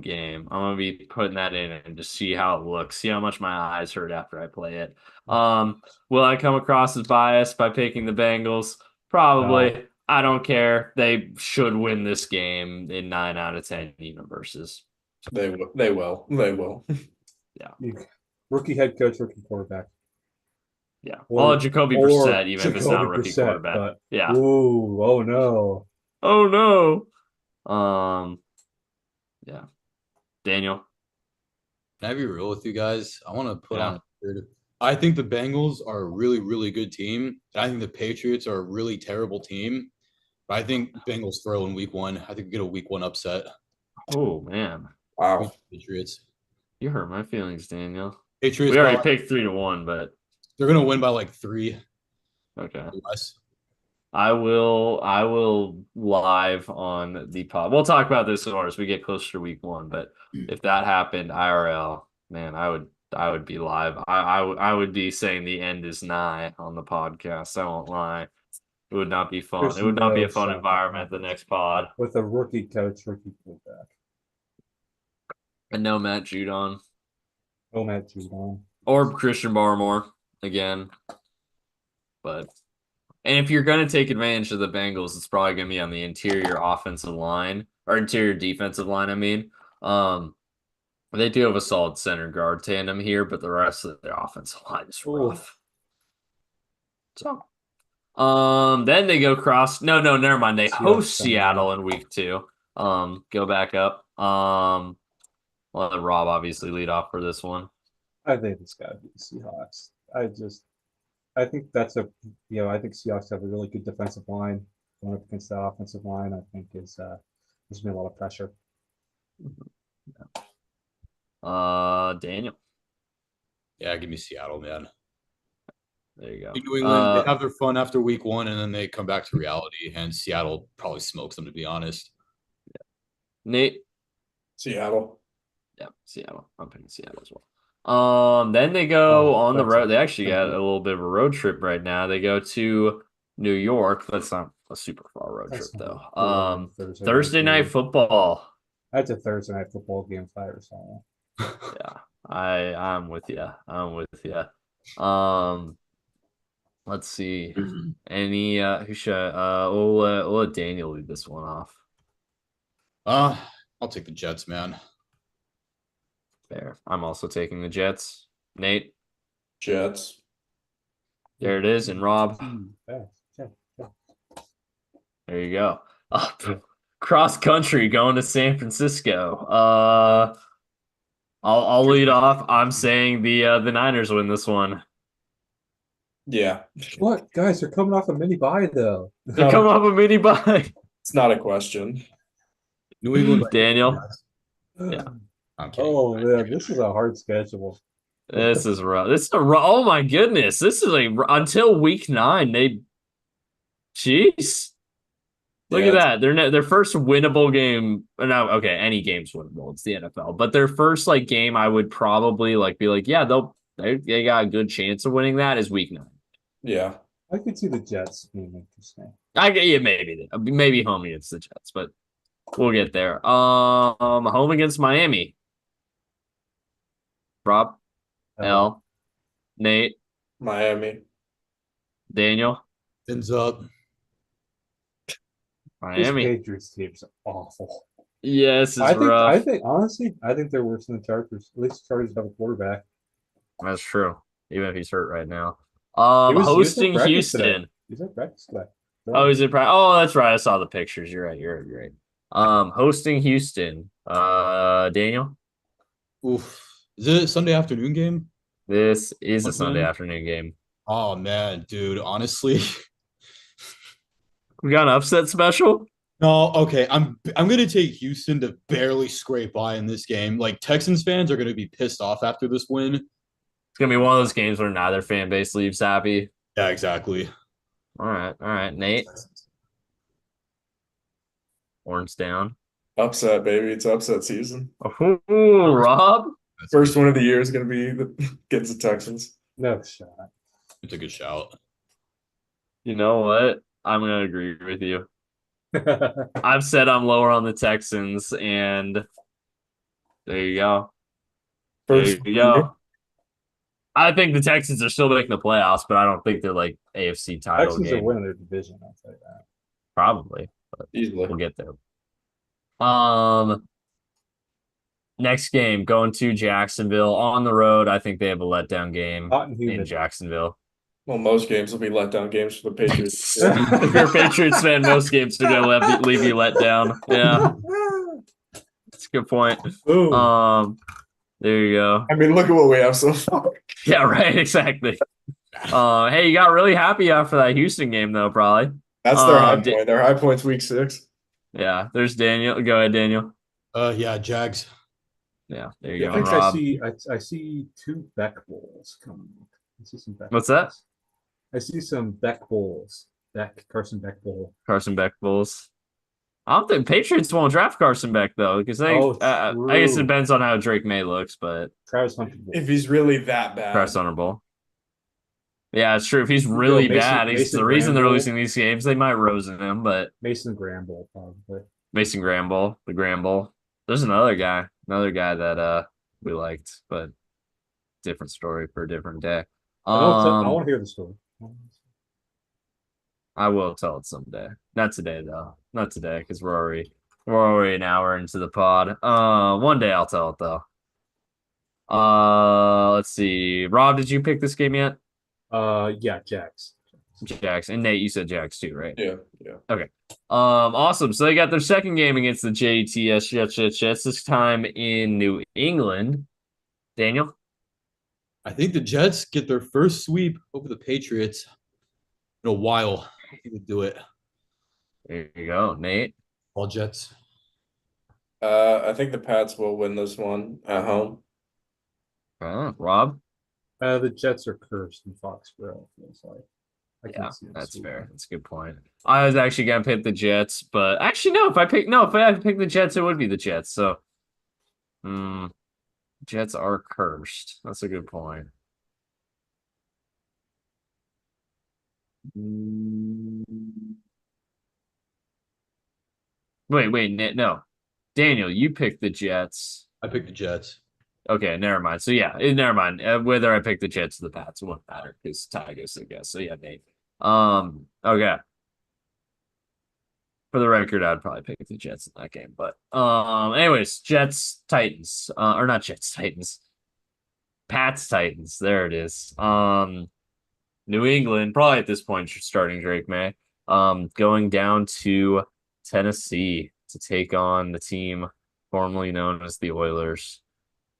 game. I'm gonna be putting that in and just see how it looks. See how much my eyes hurt after I play it. Will I come across as biased by picking the Bengals? Probably. No. I don't care. They should win this game in 9 out of 10 universes. They will. Yeah. Rookie head coach, rookie quarterback. Yeah. Well, Jacoby Brissett, even if it's not a rookie quarterback. But, yeah. Ooh, oh no. Oh no. Yeah. Daniel. Can I be real with you guys? I want to put on. I think the Bengals are a really, really good team. I think the Patriots are a really terrible team. But I think Bengals throw in week 1. I think we get a week 1 upset. Oh man. Wow. Patriots. You hurt my feelings, Daniel. Patriots. We already picked 3-1, but they're gonna win by like 3. Okay. Less. I will live on the pod. We'll talk about this as we get closer to week 1, but if that happened IRL, man, I would be live. I would be saying the end is nigh on the podcast. I won't lie. It would not be fun. There's It would not be no a fun shot environment the next pod. with a rookie coach, rookie quarterback. And no Matt Judon Oh, Matt Judon. or Christian Barmore again. But and if you're going to take advantage of the Bengals, it's probably going to be on the interior offensive line or interior defensive line. I mean, they do have a solid center guard tandem here, but the rest of their offensive line is rough. So, then they go cross. No, never mind. They host Seattle in week 2. Go back up. I'll let Rob obviously lead off for this one. I think it's got to be the Seahawks. I think that's I think Seahawks have a really good defensive line going up against that offensive line. I think there's gonna be a lot of pressure. Daniel. Yeah, give me Seattle, man. There you go. New England, they have their fun after week 1, and then they come back to reality, and Seattle probably smokes them, to be honest. Yeah. Nate. Seattle. Yeah, Seattle. I'm picking Seattle as well. Then they go on the road. They actually got a little bit of a road trip right now. They go to New York. That's not a super far road trip though. Thursday night football. That's a Thursday night football game, Fire Song. Yeah, I'm with you. Let's see. Any who should we'll let Daniel lead this one off. I'll take the Jets, man. Fair. I'm also taking the Jets. Nate. Jets. There it is, and Rob. There you go. Cross country going to San Francisco. I'll lead off. I'm saying the Niners win this one. Yeah. What guys are coming off a mini bye though? They're coming off a mini bye. It's not a question. New England, Daniel. Yeah. I'm kidding. Oh man, this is a hard schedule. This is rough. Oh my goodness. This is like until week 9. Jeez. Look at that. Their first winnable game. No, okay, any game's winnable. It's the NFL. But their first game I would probably be like, yeah, they got a good chance of winning that is week 9. Yeah. I could see the Jets being interesting. Maybe home against the Jets, but we'll get there. Home against Miami. Rob, L, Nate, Miami. Daniel. Ends up. Miami. This Patriots team's awful. Yes, it's rough. I think honestly, they're worse than the Chargers. At least the Chargers have a quarterback. That's true. Even if he's hurt right now. Hosting Houston. He's at practice today. Oh, he's in practice. Oh, that's right. I saw the pictures. You're right. Hosting Houston. Daniel. Oof. Is it a Sunday afternoon game? This is a Sunday afternoon game. Oh man, dude. Honestly. We got an upset special? No, okay. I'm gonna take Houston to barely scrape by in this game. Texans fans are gonna be pissed off after this win. It's gonna be one of those games where neither fan base leaves happy. Yeah, exactly. All right, Nate. Horns down. Upset, baby. It's upset season. Oh, Rob. First one of the year is going to be against the Texans. No shot. It's a good shout. You know what? I'm going to agree with you. I've said I'm lower on the Texans, and there you go. I think the Texans are still making the playoffs, but I don't think they're AFC title Texans game. are winning their division, I'll tell you that. Probably, but Easily. we'll get there. Next game, going to Jacksonville on the road. I think they have a letdown game Hot and humid. in Jacksonville. Well, most games will be letdown games for the Patriots. If you're a Patriots fan, most games are going to leave you let down. Yeah, that's a good point. Boom. There you go. I mean, look at what we have so far. Yeah, right. Exactly. Hey, you got really happy after that Houston game, though, probably. That's their high point. Their high point's week 6. Yeah, there's Daniel. Go ahead, Daniel. Yeah, Jags. Yeah, there you go. I think Rob. I see 2 Beck Bowls coming up. I see some Beck What's that? I see some Beck Bowls. Carson Beck Bowl. Carson Beck Bulls. I don't think Patriots won't draft Carson Beck though, because Oh, I guess it true. depends on how Drake May looks, but Travis Hunter Bowl. If he's really that bad. Press Hunter Bowl. Yeah, it's true. If he's Go really Mason- bad, he's Mason the reason they're Graham losing these games. They might rosen him, but Mason Graham Bowl, probably. Mason Graham Bowl, the Graham Bowl. There's another guy that we liked, but different story for a different day. I want to hear the story. I will tell it someday. Not today though. Not today, because we're already an hour into the pod. One day I'll tell it though. Let's see. Rob, did you pick this game yet? Yeah, Jax. Jax. And Nate, you said Jax too, right? Yeah. Awesome. So they got their second game against the JTS Jets, this time in New England. Daniel? I think the Jets get their first sweep over the Patriots in a while. I think they do it. There you go. Nate? All Jets. I think the Pats will win this one at home. Rob? The Jets are cursed in Foxborough. Feels like. I Yeah, can't see them that's sweeping. fair. That's a good point. I was actually gonna pick the Jets, but actually no, if I had to pick the Jets, it would be the Jets. So Jets are cursed. That's a good point. Wait, no. Daniel, you picked the Jets. I picked the Jets. Okay, never mind. So yeah, never mind. Whether I pick the Jets or the Pats, it won't matter because tie goes to guess. So yeah, Nate. Okay. For the record, I'd probably pick the Jets in that game. But anyways, Jets, Titans. Or not Jets, Titans. Pats, Titans. There it is. New England, probably at this point, you're starting Drake May. Going down to Tennessee to take on the team formerly known as the Oilers.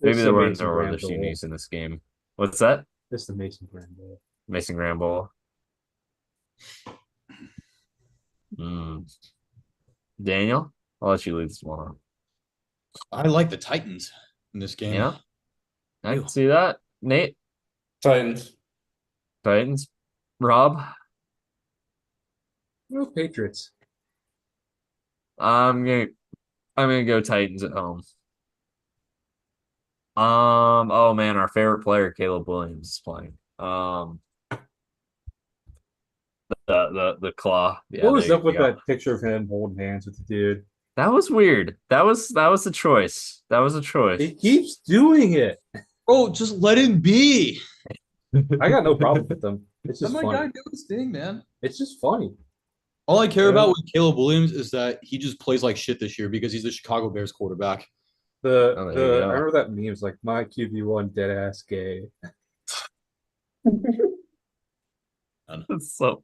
Maybe It's there the were Mason no Graham other Bowl. Sunies in this game. What's that? It's the Mason Graham Bowl. Mason Graham Bowl. Daniel, I'll let you lead this one on. I like the Titans in this game. Yeah, I can see that. Nate, Titans. Titans. Rob, No Patriots. I'm gonna go Titans at home. Oh man, our favorite player, Caleb Williams, is playing. The claw. Yeah, What was there up you with go. that picture of him holding hands with the dude? That was weird. That was a choice. That was a choice. He keeps doing it. Bro, just let him be. I got no problem with them. It's Let just my funny. guy do his thing, man. It's just funny. All I care Yeah. about with Caleb Williams is that he just plays like shit this year because he's the Chicago Bears quarterback. The Oh, there the you I go. remember that meme. It's like my QB1 dead ass gay. That's so.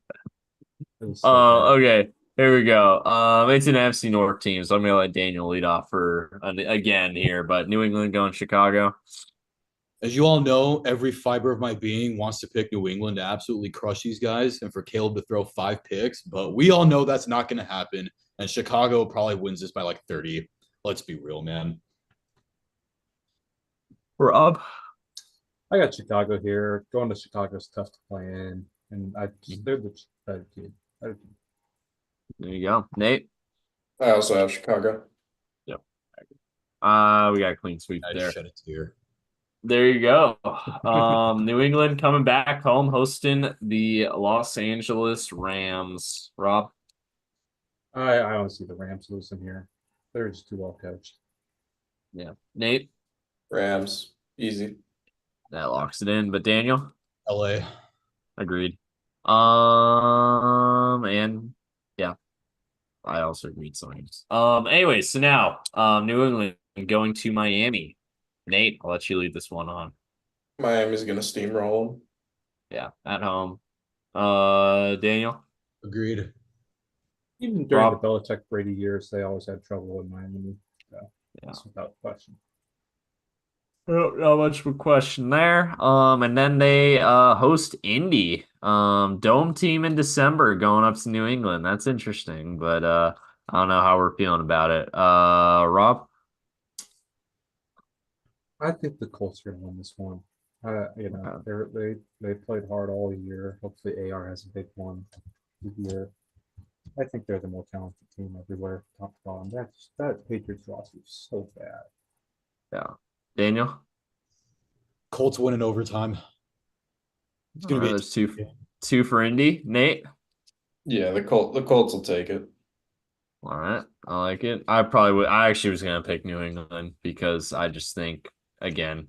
It was so bad. Okay. Here we go. It's an AFC North team, so I'm gonna let Daniel lead off for again here. But New England going Chicago. As you all know, every fiber of my being wants to pick New England to absolutely crush these guys and for Caleb to throw 5 picks, but we all know that's not going to happen. And Chicago probably wins this by like 30. Let's be real, man. Rob. I got Chicago here. Going to Chicago is tough to play in, and they're the better team. There you go. Nate. I also have Chicago. We got a clean sweep I there. shed a tear. There you go. New England coming back home, hosting the Los Angeles Rams. Rob. I don't see the Rams losing here. They're just too well coached. Yeah. Nate. Rams. Easy. That locks it in. But Daniel. LA. Agreed. And yeah, I also agreed. So, anyways, so now, New England going to Miami. Nate, I'll let you lead this one on. Miami's gonna steamroll them. Yeah, at home. Daniel. Agreed. Even during Rob. the Belichick Brady years, they always had trouble in Miami. So Yeah. that's without question. Not much of a question there. And then they host Indy. Dome team in December going up to New England. That's interesting, but I don't know how we're feeling about it. Rob? I think the Colts are going to win this one. They played hard all year. Hopefully, AR has a big one. year. I think they're the more talented team everywhere, top to bottom. That Patriots roster is so bad. Yeah. Daniel? Colts win in overtime. It's All gonna right, be there's two for Indy. Nate? Yeah, the Colts will take it. All right, I like it. I probably would. I actually was gonna pick New England because I just think again,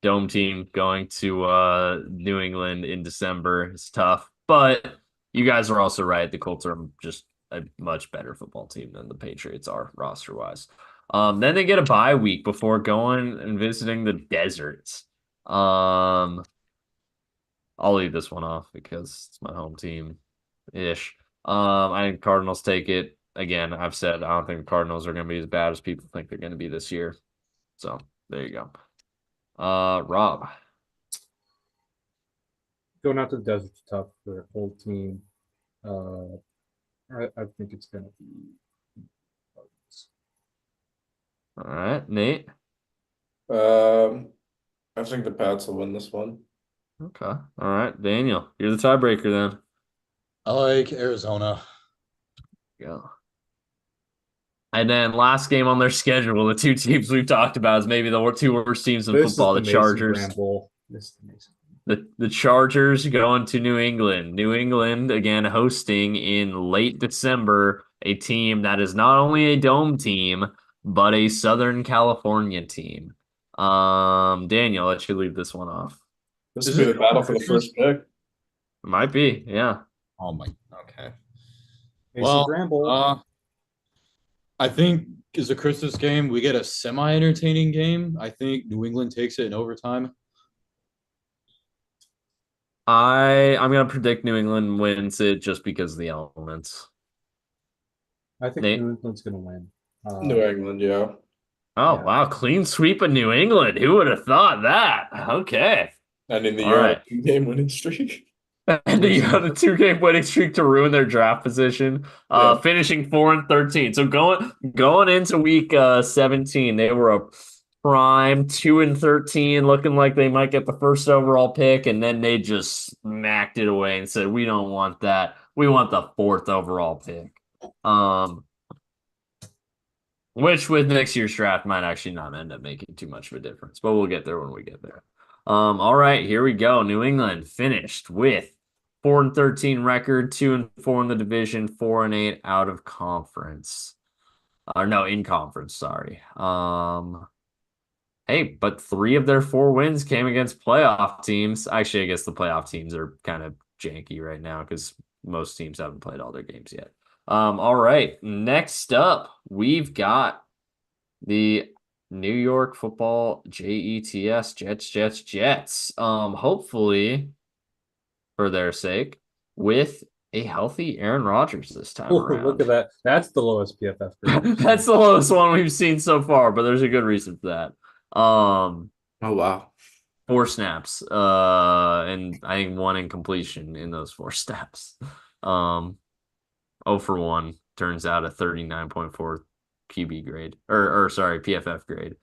dome team going to New England in December is tough. But you guys are also right. The Colts are just a much better football team than the Patriots are roster wise. Then they get a bye week before going and visiting the deserts. I'll leave this one off because it's my home team ish. I think Cardinals take it. Again, I've said I don't think the Cardinals are going to be as bad as people think they're going to be this year. So there you go. Rob. Going out to the desert's tough for a whole team. I think it's gonna be. All right, Nate. I think the Pats will win this one. Okay. All right, Daniel. You're the tiebreaker then. I like Arizona. Yeah. And then last game on their schedule, the two teams we've talked about is maybe the two worst teams in This football, is the the Mason Chargers. Graham Bowl. This is the Mason. The Chargers going to New England. New England again hosting in late December a team that is not only a dome team but a Southern California team. Daniel, let you leave this one off. This Is will be it the battle for the first pick. Might be, yeah. Oh my. Okay. Mason Well, Graham Bowl. I think is a Christmas game. We get a semi-entertaining game. I think New England takes it in overtime. I'm gonna predict New England wins it just because of the elements. I think Nate? New England's gonna win. New England, yeah. Oh Yeah. wow, clean sweep of New England. Who would have thought that? Okay. And in the All right. game winning streak. And you got a 2-game winning streak to ruin their draft position, Yeah. finishing 4-13. So going into week 17, they were a prime 2-13, looking like they might get the first overall pick, and then they just smacked it away and said, "We don't want that. We want the 4th overall pick." Which with next year's draft might actually not end up making too much of a difference, but we'll get there when we get there. All right, here we go. New England finished with 4-13 record, 2-4 in the division, 4-8 out of conference. Or no, in conference, sorry. Hey, but 3 of their 4 wins came against playoff teams. Actually, I guess the playoff teams are kind of janky right now because most teams haven't played all their games yet. All right, next up, we've got the New York Football Jets, Jets. Hopefully, for their sake, with a healthy Aaron Rodgers this time around. Look at that. That's the lowest PFF grade. That's the lowest one we've seen so far, but there's a good reason for that. Oh wow. 4 snaps, and I think 1 incompletion in those 4 snaps. 0 for 1 turns out a 39.4 QB grade or sorry, PFF grade.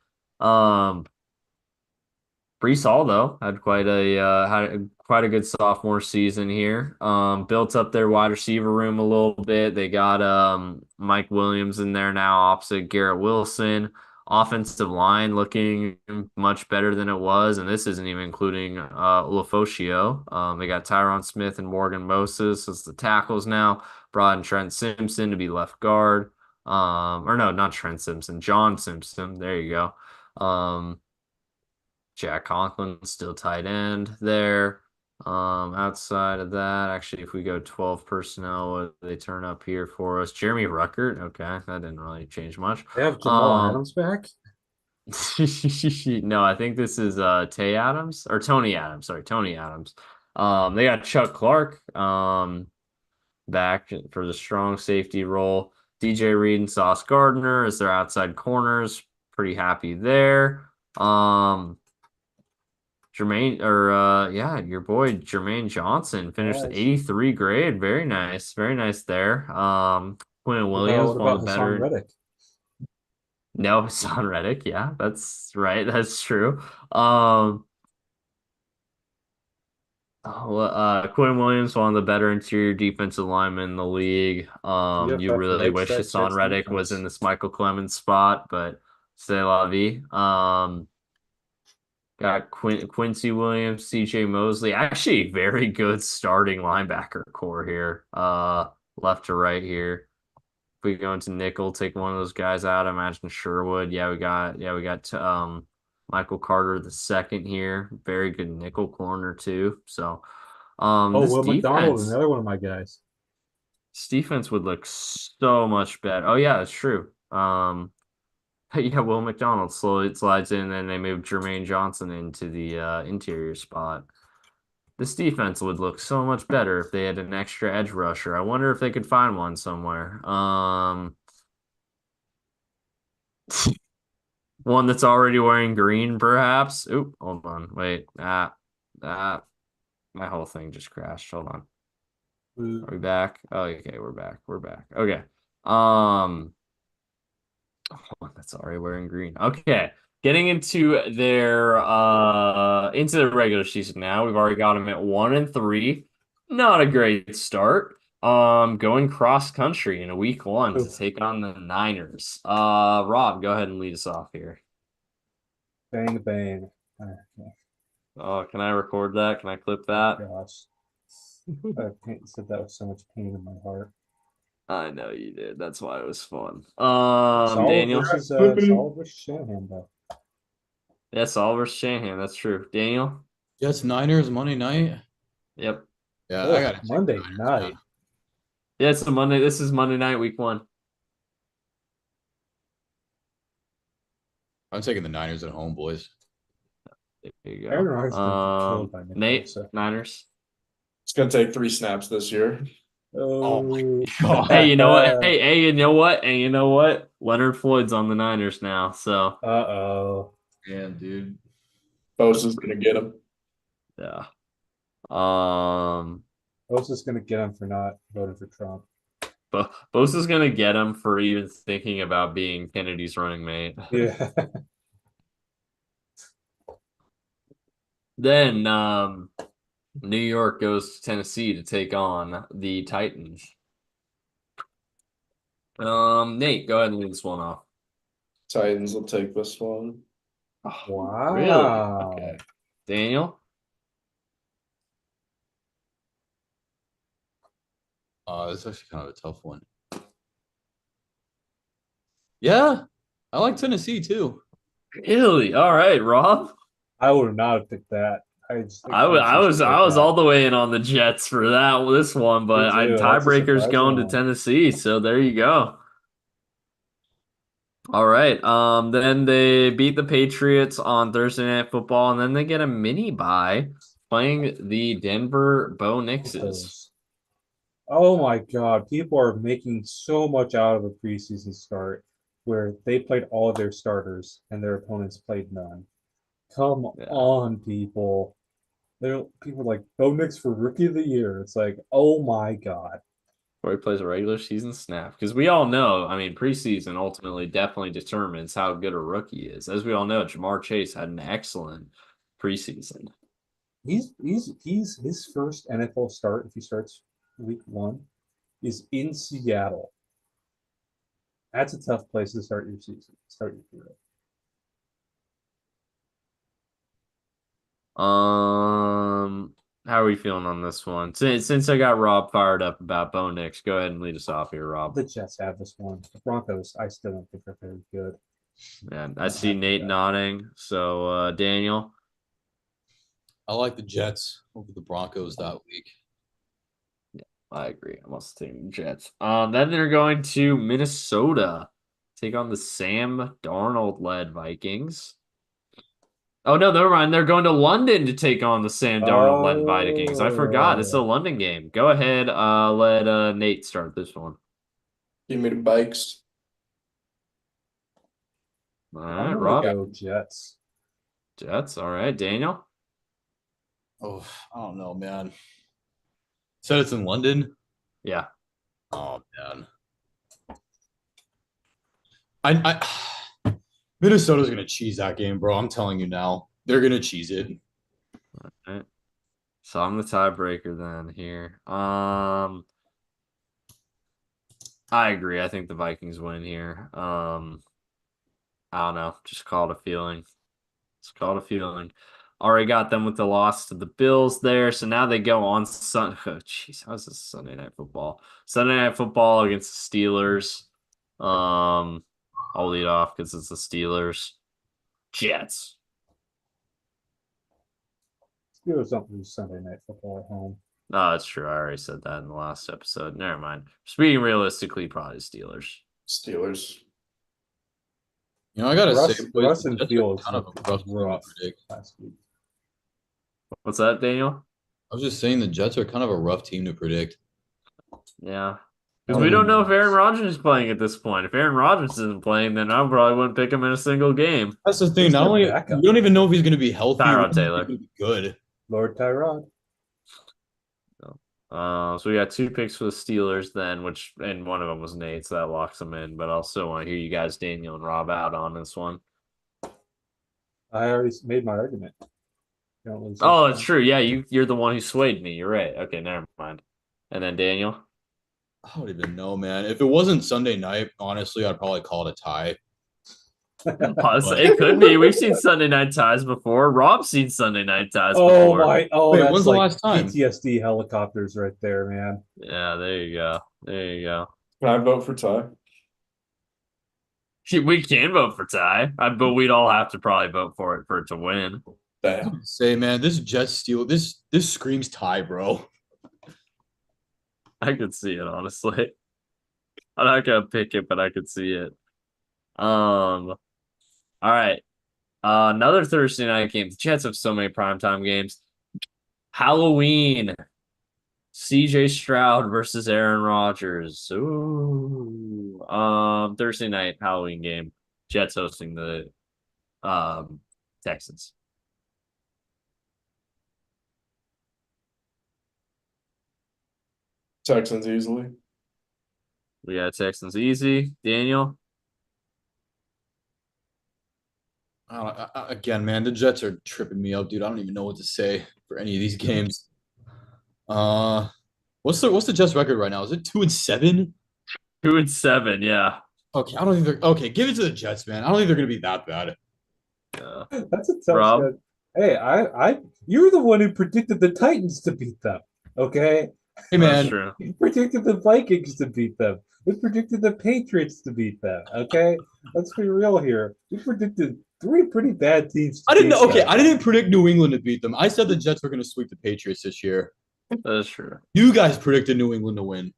Brees Hall though had quite a good sophomore season here. Built up their wide receiver room a little bit. They got Mike Williams in there now opposite Garrett Wilson. Offensive line looking much better than it was, and this isn't even including LaFocio. They got Tyron Smith and Morgan Moses as the tackles now. Brought in Trent Simpson to be left guard. Or no, not Trent Simpson, John Simpson. There you go. Jack Conklin still tight end there. Outside of that, actually, if we go 12 personnel, what do they turn up here for us? Jeremy Ruckert. Okay, that didn't really change much. They have Jamal Adams back. No, I think this is Tay Adams or Tony Adams. Sorry, Tony Adams. They got Chuck Clark back for the strong safety role. DJ Reed and Sauce Gardner as their outside corners. Pretty happy there. Jermaine your boy Jermaine Johnson finished Nice. 83 grade. Very nice. Very nice there. Quentin Williams, What one about of the Hassan better. Reddick? No, Hassan Reddick. Yeah, that's right. That's true. Quinn Williams, one of the better interior defensive linemen in the league. You PFF really likes wish that Hassan Jets Reddick was defense. in this Michael Clemens spot, but c'est la vie. Got Quincy Williams, CJ Mosley. Actually, very good starting linebacker core here. Left to right here. If we go into nickel, take one of those guys out. I imagine Sherwood. We got Michael Carter the second here. Very good nickel corner too. So Oh, this Will McDonald, defense another one of my guys. this defense would look so much better. Oh yeah, that's true. Yeah, Will McDonald slowly slides in, and they move Jermaine Johnson into the interior spot. This defense would look so much better if they had an extra edge rusher. I wonder if they could find one somewhere. One that's already wearing green, perhaps. Oop, hold on. Wait. My whole thing just crashed. Hold on. Are we back? Oh, okay, we're back. We're back. Okay. One that's already wearing green. Okay. Getting into the regular season now. We've already got them at 1-3. Not a great start. Going cross country in a week 1 to take on the Niners. Rob, go ahead and lead us off here. Bang, bang. Okay. Oh, can I record that? Can I clip that? Gosh. I said that with so much pain in my heart. I know you did. That's why it was fun. Solid Daniel. versus Shanahan, though. Yeah, Saul versus Shanahan. That's true. Daniel. Jets Niners Monday night. Yep. Yeah, Oh, I got Monday night. Yeah, it's a Monday. This is Monday night, week 1. I'm taking the Niners at home, boys. There you Aaron go. Rodgers gonna get killed by Nick Nate, Bosa. Niners. It's gonna take 3 snaps this year. Oh my God. Hey, you know what? Hey, you know what? And you know what? Leonard Floyd's on the Niners now. So Uh-oh. Yeah, dude. Bosa's gonna get him. yeah. Bosa's gonna get him for not voting for Trump. But Bosa's gonna get him for even thinking about being Kennedy's running mate. Yeah. Then New York goes to Tennessee to take on the Titans. Nate, go ahead and lead this one off. Titans will take this one. Wow. Really? Okay. Daniel? This is actually kind of a tough one. Yeah, I like Tennessee too. Really? All right, Rob. I would not have picked that. I just think I Tennessee should was take all that. the way in on the Jets for this one, but too. That's a tiebreaker's going to surprising one. Tennessee, so there you go. All right. Then they beat the Patriots on Thursday Night Football, and then they get a mini bye playing the Denver Bo Nixes. Oh my God. People are making so much out of a preseason start where they played all of their starters and their opponents played none. Come Yeah. on, people. People are like, Bo Nix for Rookie of the Year. It's like, oh my God. Where he plays a regular season snap. Because we all know, I mean, preseason ultimately definitely determines how good a rookie is. As we all know, Jamar Chase had an excellent preseason. He's his first NFL start, if he starts week 1, is in Seattle. That's a tough place to start your season, start your career. How are we feeling on this one? Since I got Rob fired up about Bo Nix, go ahead and lead us off here, Rob. The Jets have this one. The Broncos, I still don't think they're very good. Yeah, I see Nate nodding. So Daniel. I like the Jets over the Broncos that week. I agree. I'm also taking the Jets. Then they're going to Minnesota, take on the Sam Darnold-led Vikings. Oh no, never mind. They're going to London to take on the Sam Darnold-led Vikings. I forgot. It's a London game. Go ahead. Let Nate start this one. Give me the bikes. All I'm right, gonna Rob. go Jets. Jets. All right, Daniel. Oh, I don't know, man. Said it's in London. Yeah. Oh man. I Minnesota's gonna cheese that game, bro. I'm telling you now. They're gonna cheese it. All right. So I'm the tiebreaker then here. I agree. I think the Vikings win here. I don't know. Just call it a feeling. Just call it a feeling. Already got them with the loss to the Bills there. So now they go on Sun. Oh, jeez, how's this Sunday Night Football? Sunday Night Football against the Steelers. I'll lead off because it's the Steelers. Jets. Steelers don't lose Sunday Night Football at home. No, that's true. I already said that in the last episode. Never mind. Speaking realistically, probably Steelers. Steelers. You know, I gotta Russ, say, boys, Russ the and Jets are Fields kind of a rough team to rough predict. last week. What's that, Daniel? I was just saying the Jets are kind of a rough team to predict. Yeah. Because we don't know if Aaron Rodgers is playing at this point. If Aaron Rodgers isn't playing, then I probably wouldn't pick him in a single game. That's the thing. Who's Not their only backup? we don't even know if he's going to be healthy. Tyrod or if Taylor. he's gonna be good. Lord Tyrod. So we got 2 picks for the Steelers then, and one of them was Nate, so that locks them in. But I also want to hear you guys, Daniel and Rob, out on this one. I already made my argument. Don't lose Oh, this it's time. true. Yeah, you're the one who swayed me. You're right. Okay, never mind. And then Daniel. I don't even know, man. If it wasn't Sunday night, honestly, I'd probably call it a tie. It could be. We've seen Sunday night ties before. Rob's seen Sunday night ties Oh before. my! Oh, Wait, that's when's the like last time? PTSD helicopters right there, man. Yeah, there you go. There you go. Can I vote for tie? We can vote for tie, but we'd all have to probably vote for it to win. Damn. Say, man, this Jets steal this screams tie, bro. I could see it, honestly. I'm not gonna pick it, but I could see it. All right. Another Thursday night game. The Jets have so many primetime games. Halloween. CJ Stroud versus Aaron Rodgers. Ooh. Thursday night Halloween game. Jets hosting the Texans. Texans easily. We got Texans easy. Daniel. Again, man, the Jets are tripping me up, dude. I don't even know what to say for any of these games. What's the Jets record right now? Is it 2-7? 2-7, yeah. Okay, I don't think they're okay. Give it to the Jets, man. I don't think they're gonna be that bad. That's a tough. Rob? Schedule. Hey, you're the one who predicted the Titans to beat them. Okay, Hey, That's man, true. you predicted the Vikings to beat them. We predicted the Patriots to beat them. Okay, let's be real here. We predicted 3 pretty bad teams. To I didn't. beat Okay, them. I didn't predict New England to beat them. I said the Jets were gonna sweep the Patriots this year. That's true. You guys predicted New England to win.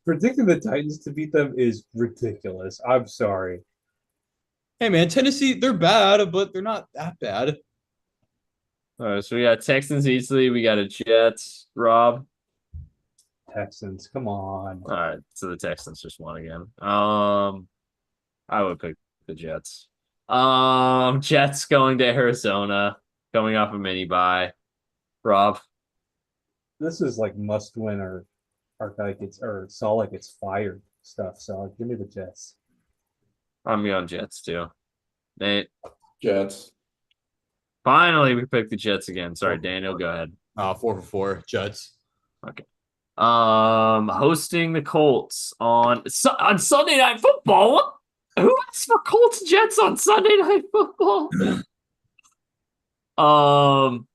Predicting the Titans to beat them is ridiculous. I'm sorry. Hey, man, Tennessee, they're bad, but they're not that bad. All right, so we got Texans easily. We got a Jets. Rob. Texans, come on. All right, so the Texans just won again. I would pick the Jets. Jets going to Arizona, coming off a mini bye. Rob. This is like must win or guy gets or Solid gets fired stuff. So give me the Jets. I'm going Jets too. Nate. Jets. Finally, we picked the Jets again. Sorry, Daniel. Go ahead. 4 for 4, Jets. Hosting the Colts on Sunday Night Football. What? Who asked for Colts Jets on Sunday Night Football? I'm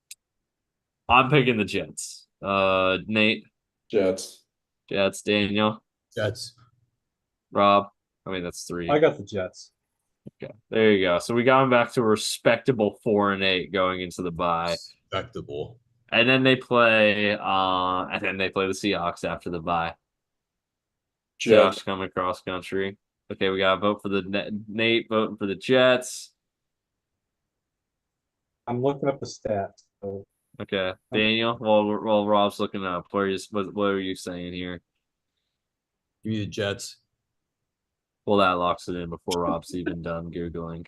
picking the Jets. Nate. Jets. Jets. Daniel. Jets. Rob. I mean, that's 3. I got the Jets. Okay, there you go. So we got them back to a respectable 4-8 going into the bye. Respectable. And then they play the Seahawks after the bye. Jets. Seahawks coming across country. Okay, we got to vote for the Nate voting for the Jets. I'm looking up the stats. So Okay, Daniel. While Rob's looking up, what are you saying here? Give me the Jets. Well, that locks it in before Rob's even done googling.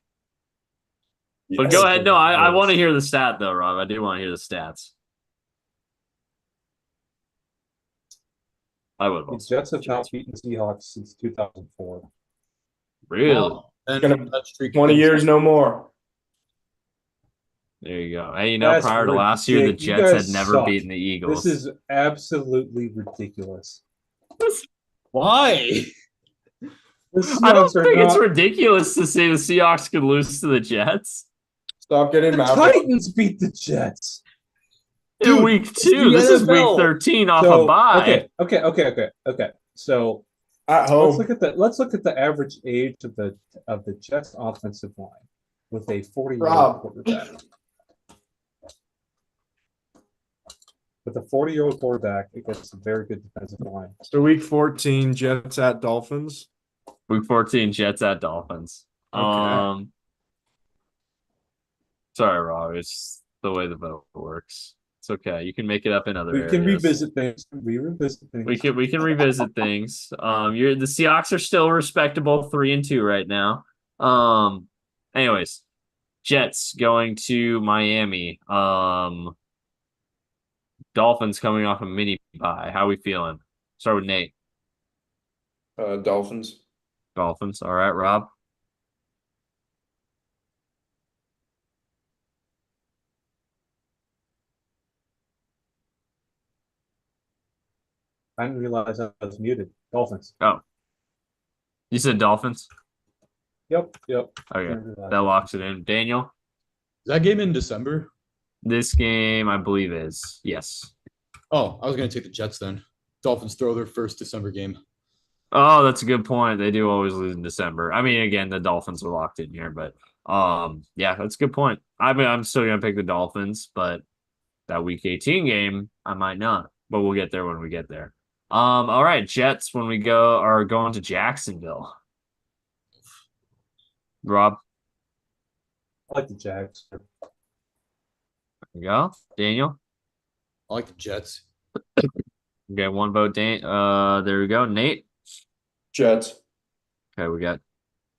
But Yes. go ahead. No, I want to hear the stat though, Rob. I do want to hear the stats. I would. the Jets have not beaten Seahawks since 2004. Really? And Gonna- that streak 20 years, no more. There you go. Hey, prior to last year, the You Jets had guys never suck. beaten the Eagles. This is absolutely ridiculous. Why? The I don't Seahawks are think it's not. ridiculous to say the Seahawks could lose to the Jets Stop getting The mad. Bro. Titans beat the Jets. in Dude, week it's 2. the This is week NFL. 13 off a So bye. okay. So At let's home. look at the average age of the Jets offensive line with a 40-year-old Rob. quarterback. With a 40-year-old quarterback against a very good defensive line. So week 14, Jets at Dolphins. Week 14, Jets at Dolphins. Okay. Sorry, Rob. It's the way the vote works. It's okay. You can make it up in other We areas. can revisit things. We revisit things. We can revisit things. The Seahawks are still respectable 3-2 right now. Anyways, Jets going to Miami. Dolphins coming off a mini bye. How we feeling? Start with Nate. Dolphins. Dolphins. All right, Rob. I didn't realize I was muted. Dolphins. Oh, you said Dolphins. Yep. Okay, Didn't realize that locks it in. Daniel, Is that game in December? this game I believe is yes. Oh, I was gonna take the Jets then. Dolphins throw their first December game. Oh, that's a good point. They do always lose in December. I mean, again, the Dolphins are locked in here, but yeah, that's a good point. I mean, I'm still gonna pick the Dolphins, but that week 18 game, I might not. But we'll get there when we get there. All right, Jets when we are going to Jacksonville. Rob, I like the Jags. there we go. Daniel. I like the Jets. Okay, one vote. There we go. Nate. Jets. Okay, we got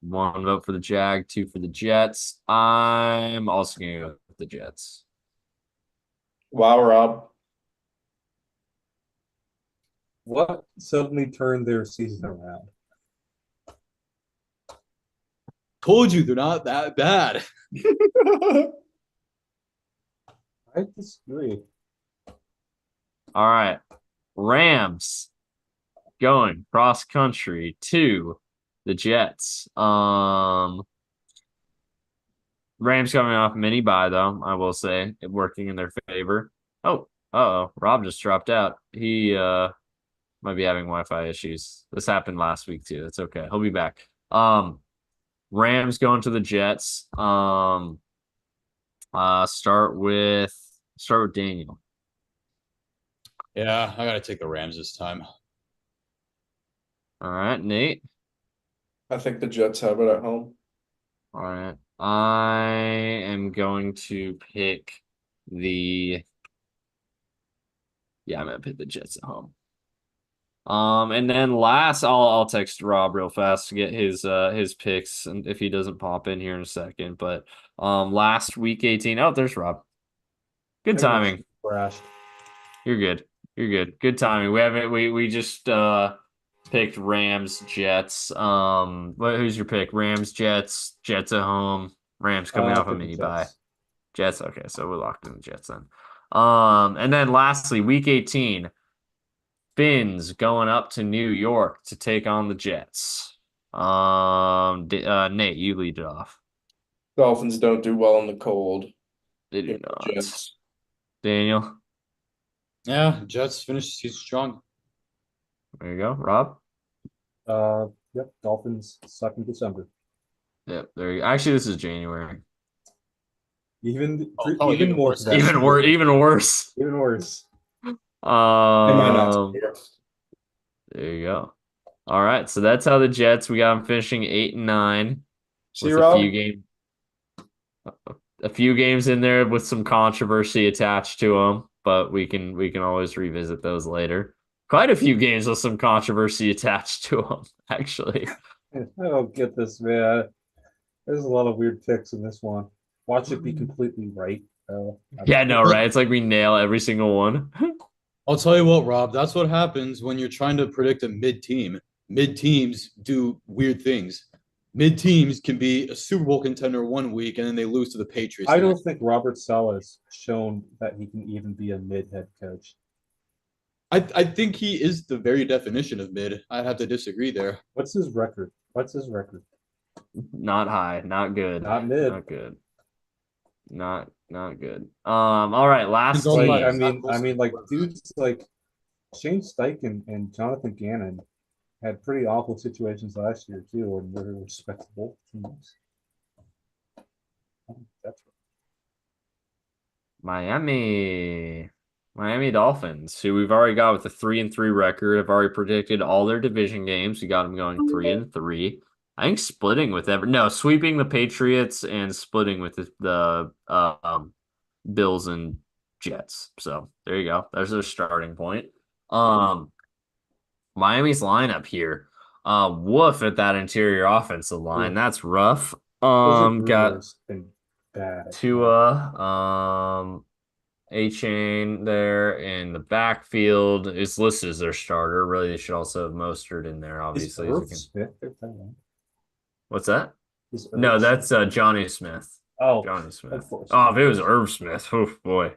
one vote for the Jag, 2 for the Jets. I'm also gonna go with the Jets. Wow, Rob. What suddenly turned their season around? Told you they're not that bad. I disagree. All right. Rams going cross country to the Jets. Rams coming off mini bye though, I will say, working in their favor. Oh, Rob just dropped out. He might be having Wi-Fi issues. This happened last week too. It's okay. He'll be back. Rams going to the Jets. Start with Daniel. Yeah, I gotta take the Rams this time. All right, Nate. I think the Jets have it at home. All right. I am going to pick I'm gonna pick the Jets at home. And then last, I'll text Rob real fast to get his picks, and if he doesn't pop in here in a second. But last week 18. Oh, there's Rob. Good timing. Crashed. You're good. Good timing. We just picked Rams, Jets. Who's your pick? Rams, Jets at home. Rams coming off a mini bye. Jets. Okay, so we're locked in the Jets then. And then lastly, week 18. Finns going up to New York to take on the Jets. Nate, you lead it off. Dolphins don't do well in the cold. They do not. Jets. Daniel. Yeah, Jets finished the season strong. There you go. Rob. Yep. Dolphins suck in December. Yep. There you go. Actually, this is January. Even even more. worse. Even worse. Even worse. Even worse. They might not. There you go. All right, so that's how the Jets. We got them finishing 8-9 See, with Rob? a few games in there with some controversy attached to them, but we can always revisit those later. Quite a few games with some controversy attached to them, actually. I don't get this, man. There's a lot of weird picks in this one. Watch it be completely right. Yeah, no, right? It's like we nail every single one. I'll tell you what, Rob, that's what happens when you're trying to predict a mid-team. Mid-teams do weird things. mid teams can be a Super Bowl contender one week and then they lose to the Patriots. I the don't next. think Robert Saleh has shown that he can even be a mid head coach. I think he is the very definition of mid. I'd have to disagree there. What's his record? What's his record? Not high, not good. Not mid. Not good. Not good. All right, last He's also Like, team. like dudes like Shane Steichen and Jonathan Gannon had pretty awful situations last year too, and they're respectable teams. That's Miami Dolphins, who we've already got with a 3-3 record. I've already predicted all their division games. We got them going 3-3. I think splitting with sweeping the Patriots and splitting with the Bills and Jets. So there you go. There's their starting point. Miami's lineup here. Woof at that interior offensive line. That's rough. Got has been bad. Tua, A-Chain there in the backfield is listed as their starter. Really, they should also have Mostert in there, Is obviously. Irv Smith their tight end? What's that? Is No, Irv that's Smith- Johnny Smith. oh, Johnny Smith. of course. Oh, if it was Irv Smith, oh boy.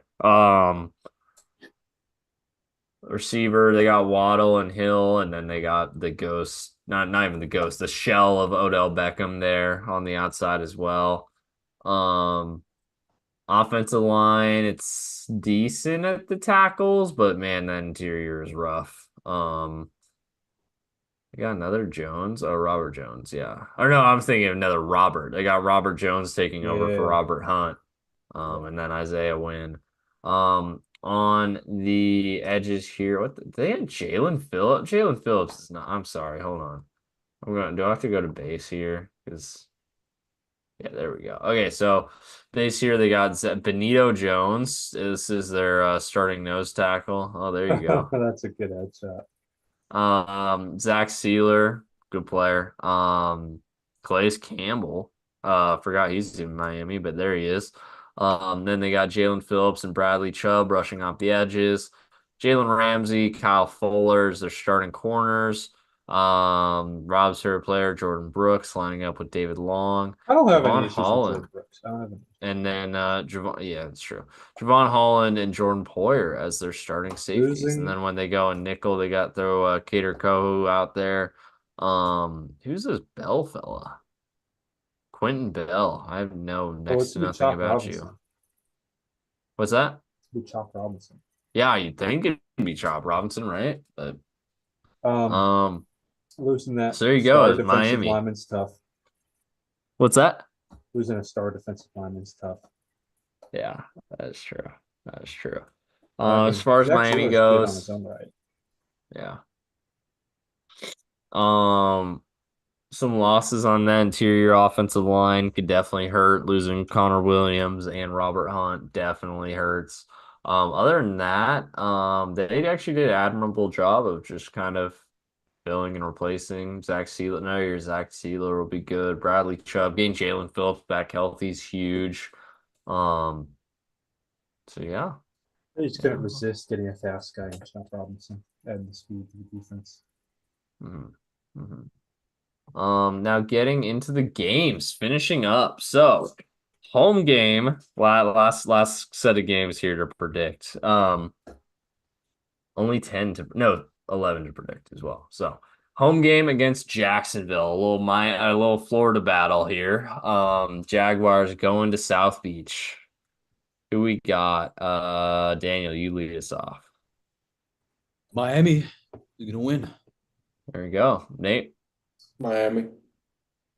Receiver, they got Waddle and Hill, and then they got the ghost, not even the ghost, the shell of Odell Beckham there on the outside as well. Offensive line, it's decent at the tackles, but man, the interior is rough. They got another Jones. Oh, Robert Jones, yeah. Or no, I'm thinking of another Robert. They got Robert Jones taking over for Yeah. Robert Hunt. And then Isaiah Wynn. On the edges here, they had Jalen Phillips. Jalen Phillips is not. I'm sorry. Hold on. Do I have to go to base here? Because yeah, there we go. Okay, so base here they got Benito Jones. This is their starting nose tackle. Oh, there you go. That's a good headshot. Zach Sealer, good player. Calais Campbell. Forgot he's in Miami, but there he is. Then they got Jalen Phillips and Bradley Chubb rushing off the edges. Jalen Ramsey, Kyle Fuller's their starting corners. Rob's favorite player, Jordan Brooks, lining up with David Long. I don't have Javon any issues with Holland. Jordan Brooks. I don't have any. And then yeah, that's true. Javon Holland and Jordan Poyer as their starting safeties. And then when they go in nickel, they got throw Cater Kohu out there. Who's this Bell fella? Quentin Bell. I have next to nothing about you. What's that? It's Chalk Robinson. Yeah, you'd think it'd be Chop Robinson, right? But losing that. So there you go, defensive Miami. lineman's tough. What's that? Losing a star defensive lineman's tough. Yeah, that is true. That is true. I mean, as far as Jack Miami Taylor's good on goes, his own right. yeah. Some losses on that interior offensive line could definitely hurt. Losing Connor Williams and Robert Hunt definitely hurts. Other than that, they actually did an admirable job of just kind of filling and replacing Zach Sealer. No, your Zach Sealer will be good. Bradley Chubb, getting Jalen Phillips back healthy is huge. So yeah. They just couldn't resist getting a fast guy in Chalk Robinson, adding the speed to the defense. Mm-hmm. Mm-hmm. Now getting into the games, finishing up. So home game, last set of games here to predict. Only 11 to predict as well. So home game against Jacksonville, a little Florida battle here. Jaguars going to South Beach. Who we got? Daniel, you lead us off. Miami is gonna win. There you go. Nate. Miami.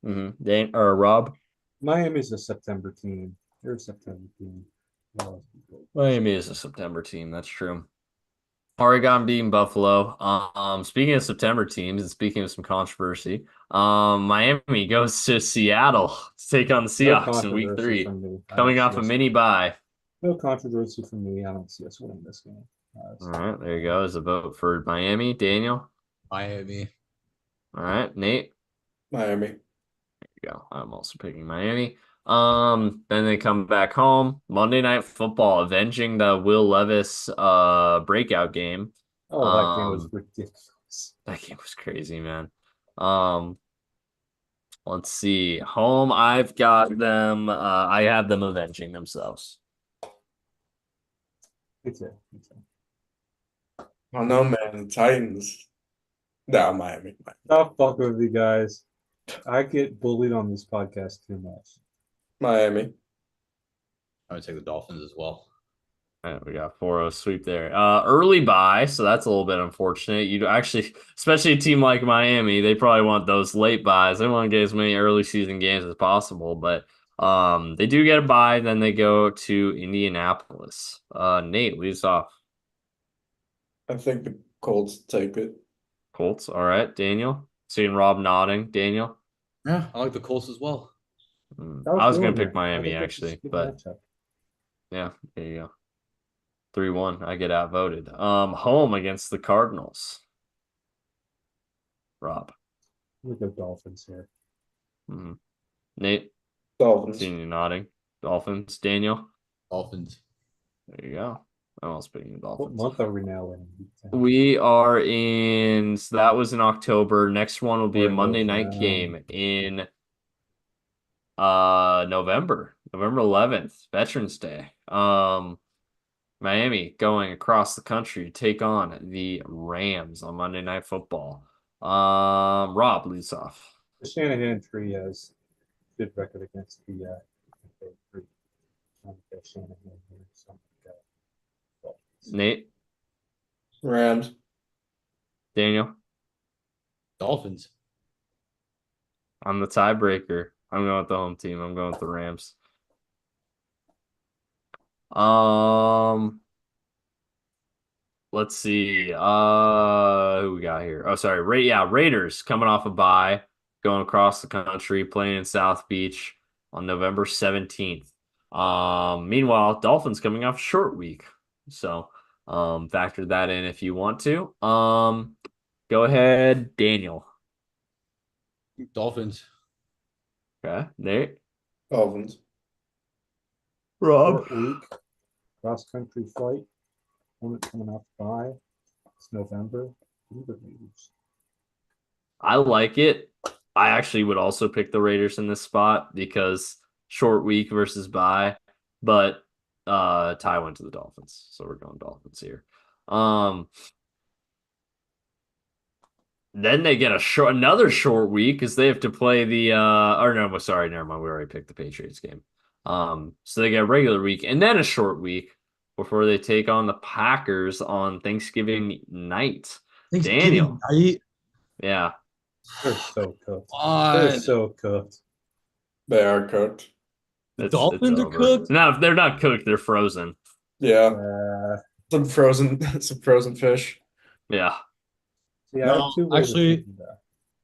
Mm-hmm. Rob. Miami's a September team. They're a September team. Miami is a September team. That's true. Oregon beating Buffalo. Speaking of September teams and speaking of some controversy, Miami goes to Seattle to take on the Seahawks in week 3, coming off a mini bye. No controversy from me. I don't see us winning this game. All right, there you go. Is a vote for Miami. Daniel. Miami. All right, Nate. Miami. There you go. I'm also picking Miami. Then they come back home. Monday Night Football, avenging the Will Levis breakout game. Oh, that game was ridiculous. That game was crazy, man. Let's see. Home, I've got them. I have them avenging themselves. It's it. I don't know, man. Titans. No, Miami. Stop fucking with you guys. I get bullied on this podcast too much. Miami. I would take the Dolphins as well. All right, we got 4-0 sweep there. Early buy, so that's a little bit unfortunate. You'd actually, especially a team like Miami, they probably want those late buys. They want to get as many early season games as possible, but they do get a buy. Then they go to Indianapolis. Nate, leads off. I think the Colts take it. Colts. All right, Daniel. Seeing Rob nodding. Daniel. Yeah, I like the Colts as well. I was gonna doing pick that. I Miami think that's a actually, good but matchup. yeah, there you go. 3-1. I get outvoted. Home against the Cardinals. Rob. We go Dolphins here. Nate. Dolphins. Seeing you nodding. Dolphins. Daniel. Dolphins. There you go. I'm also picking the What Dolphins. month are we now in? We are in. So that was in October. Next one will be We're a in Monday night November. game in November 11th, Veterans Day. Miami going across the country to take on the Rams on Monday Night Football. Rob leads off. The Shanahan tree has good record against the tree. Shanahan here, something like that. Nate, Rams. Daniel. Dolphins. I'm the tiebreaker. I'm going with the home team. I'm going with the Rams. Let's see. Who we got here? Oh, sorry. Raiders coming off a bye, going across the country, playing in South Beach on November 17th. Meanwhile, Dolphins coming off a short week. So, factor that in if you want to. Go ahead, Daniel. Dolphins. Okay, Nate. Dolphins. Rob. Short week, cross country flight. Opponent coming off by. It's November. I like it. I actually would also pick the Raiders in this spot because short week versus bye, but Ty went to the Dolphins, so we're going Dolphins here. Then they get another short week because they have to play the or no, sorry, never mind. We already picked the Patriots game. So they get a regular week and then a short week before they take on the Packers on Thanksgiving night. Daniel. Night? Yeah. They're so cooked. God. They're so cooked. They are cooked. The Dolphins are over. cooked? No, they're not cooked. They're frozen. Yeah. Some frozen fish. Yeah. Yeah, No, I have two ways of actually- thinking that.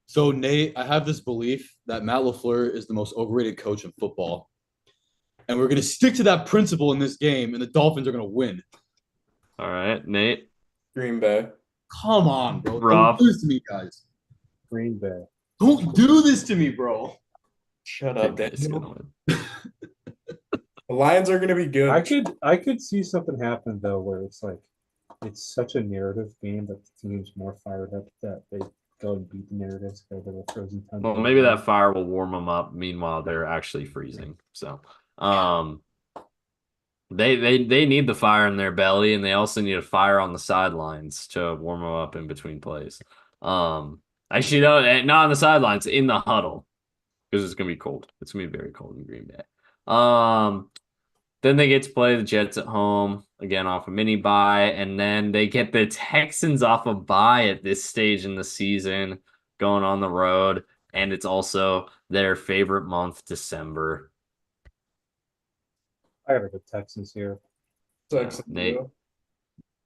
So, Nate, I have this belief that Matt LaFleur is the most overrated coach in football. And we're going to stick to that principle in this game, and the Dolphins are going to win. All right, Nate. Green Bay. Come on, bro. Rob. Don't do this to me, guys. Green Bay. Don't do this to me, bro. Shut Big up, Bay's gonna Daniel. win. The Lions are gonna be good. I could see something happen though where it's like it's such a narrative game that the team's more fired up that they go and beat the narratives go to the frozen tundra. Well, maybe that fire will warm them up. Meanwhile, they're actually freezing. So, they need the fire in their belly, and they also need a fire on the sidelines to warm them up in between plays. Actually, no, not on the sidelines, in the huddle, because it's gonna be cold. It's gonna be very cold in Green Bay. Then they get to play the Jets at home, again off a mini bye, and then they get the Texans off a bye at this stage in the season, going on the road, and it's also their favorite month, December. I gotta go Texans here. Texans, Nate. yeah.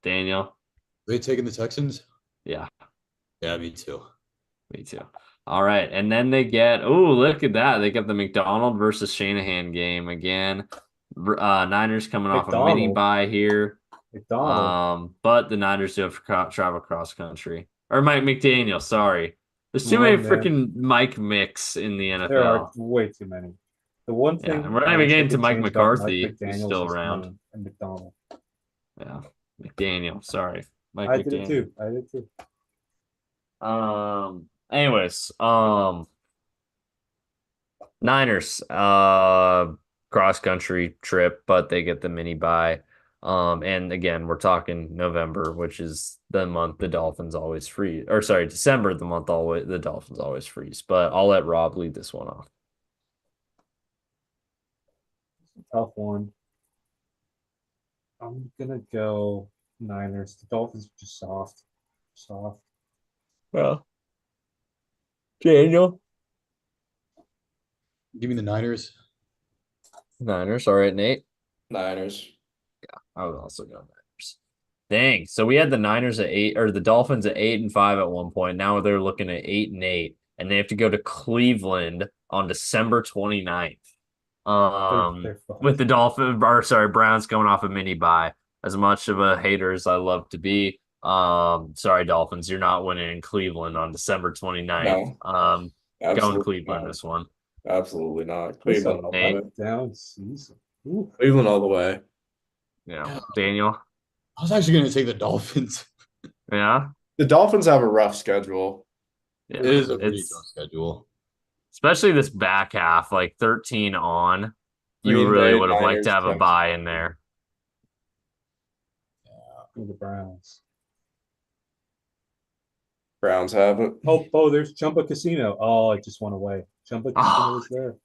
Daniel? Are they taking the Texans? Yeah, Yeah, me too. me too. All right, and then they get, oh, look at that. They get the McDonald versus Shanahan game again. Niners coming off a mini McDonald. bye here. McDonald. But the Niners do have to travel cross country. Or Mike McDaniel, sorry. There's too Oh, many man. freaking Mike Mix in the NFL. There are way too many. The one thing and we're not even I getting wish to they Mike could change about McCarthy, who's McDaniel's still is around. name and McDonald. Yeah, McDaniel, sorry. Mike I McDaniel. did it too. I did too. Anyways, Niners, cross country trip, but they get the mini bye. And again, we're talking November, which is the month the Dolphins always freeze. Or sorry, December, the month always the Dolphins always freeze. But I'll let Rob lead this one off. Tough one. I'm gonna go Niners. The Dolphins are just soft. Soft. Well, Daniel. Give me the Niners. Niners. All right, Nate. Niners. I would also go Niners. Dang. So we had the Niners at 8, or the Dolphins at 8-5 at one point. Now they're looking at 8-8, and they have to go to Cleveland on December 29th. They're With the Browns coming off a mini bye. As much of a hater as I love to be, sorry, Dolphins, you're not winning in Cleveland on December 29th. No, Going absolutely Cleveland not. this one. Absolutely not. It's Cleveland a all the way. down season. Ooh. Cleveland all the way. Yeah, Daniel. I was actually going to take the Dolphins. Yeah, The Dolphins have a rough schedule. yeah. It is a pretty It's tough schedule. especially this back half, like 13 on. You Green really Bay, would have liked Niners, to have a Texans. bye in there. The Browns. Browns have it. Oh, there's Chumba Casino. Oh, it just went away. Chumba Casino was there.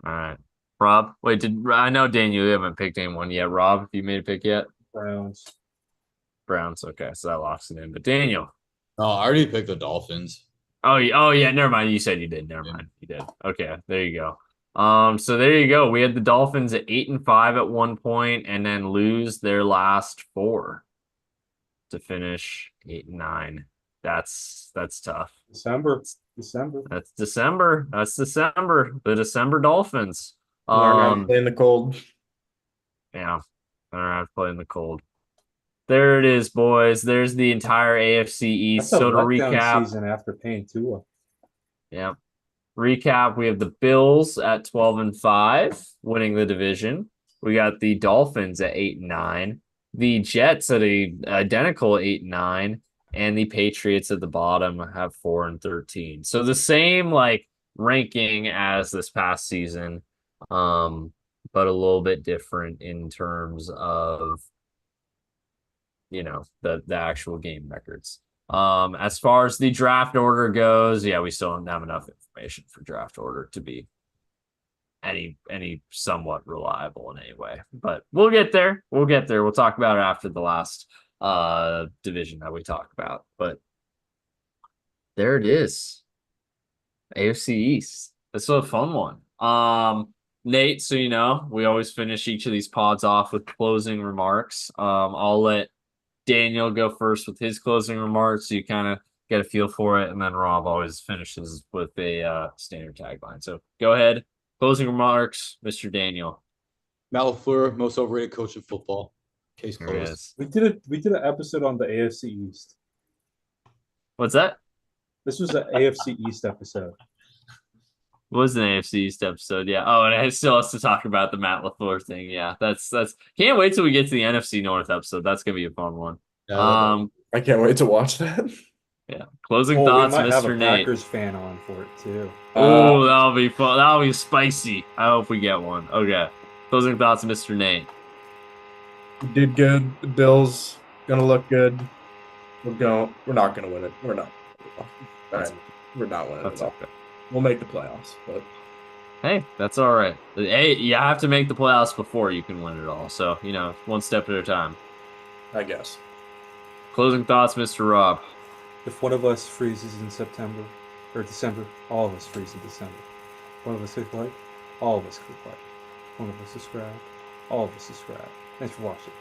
All right, Rob. Wait, I know Daniel? You haven't picked anyone yet. Rob, have you made a pick yet? Browns. Browns. Okay, so that locks it in. But Daniel. No, I already picked the Dolphins. Oh, yeah. Never mind. You said you did. Never mind. You did. Okay, there you go. So there you go. We had the Dolphins at 8-5 at one point, and then lose their last 4 to finish 8-9. That's tough. December. That's December. The December Dolphins. Learn how to play in the cold. Yeah, they're not playing the cold. There it is, boys. There's the entire AFC East. That's a So to letdown recap, season after paying Tua. yeah. Recap, we have the Bills at 12-5, winning the division. We got the Dolphins at 8-9, the Jets at a identical 8-9, and the Patriots at the bottom have 4-13. So the same like ranking as this past season, but a little bit different in terms of the actual game records. As far as the draft order goes, yeah, we still don't have enough information for draft order to be any somewhat reliable in any way. But we'll get there. We'll talk about it after the last division that we talk about. But there it is. AFC East. It's a fun one. Nate, so we always finish each of these pods off with closing remarks. I'll let Daniel go first with his closing remarks, so you kind of get a feel for it, and then Rob always finishes with a standard tagline. So go ahead, closing remarks, Mr. Daniel. Matt LaFleur, most overrated coach in football. Case There it closed. is. We did an episode on the AFC East. What's that? This was an AFC East episode. It was an AFC East episode, yeah. Oh, and it still has to talk about the Matt LaFleur thing. Yeah, that's can't wait till we get to the NFC North episode. That's gonna be a fun one. Yeah, I can't wait to watch that. Yeah. Closing We thoughts, might have a Mr. Nate. Packers fan on for it too. Oh, that'll be fun. That'll be spicy. I hope we get one. Okay. Closing thoughts, Mr. Nate. We did good. The Bills gonna look good. We're not gonna win it. We're not. That's- We're not winning That's it. okay. We'll make the playoffs, but Hey, that's all right. Hey, you have to make the playoffs before you can win it all. So, one step at a time. I guess. Closing thoughts, Mr. Rob. If one of us freezes in September or December, all of us freeze in December. One of us click like, all of us click like. One of us subscribe, all of us subscribe. Thanks for watching.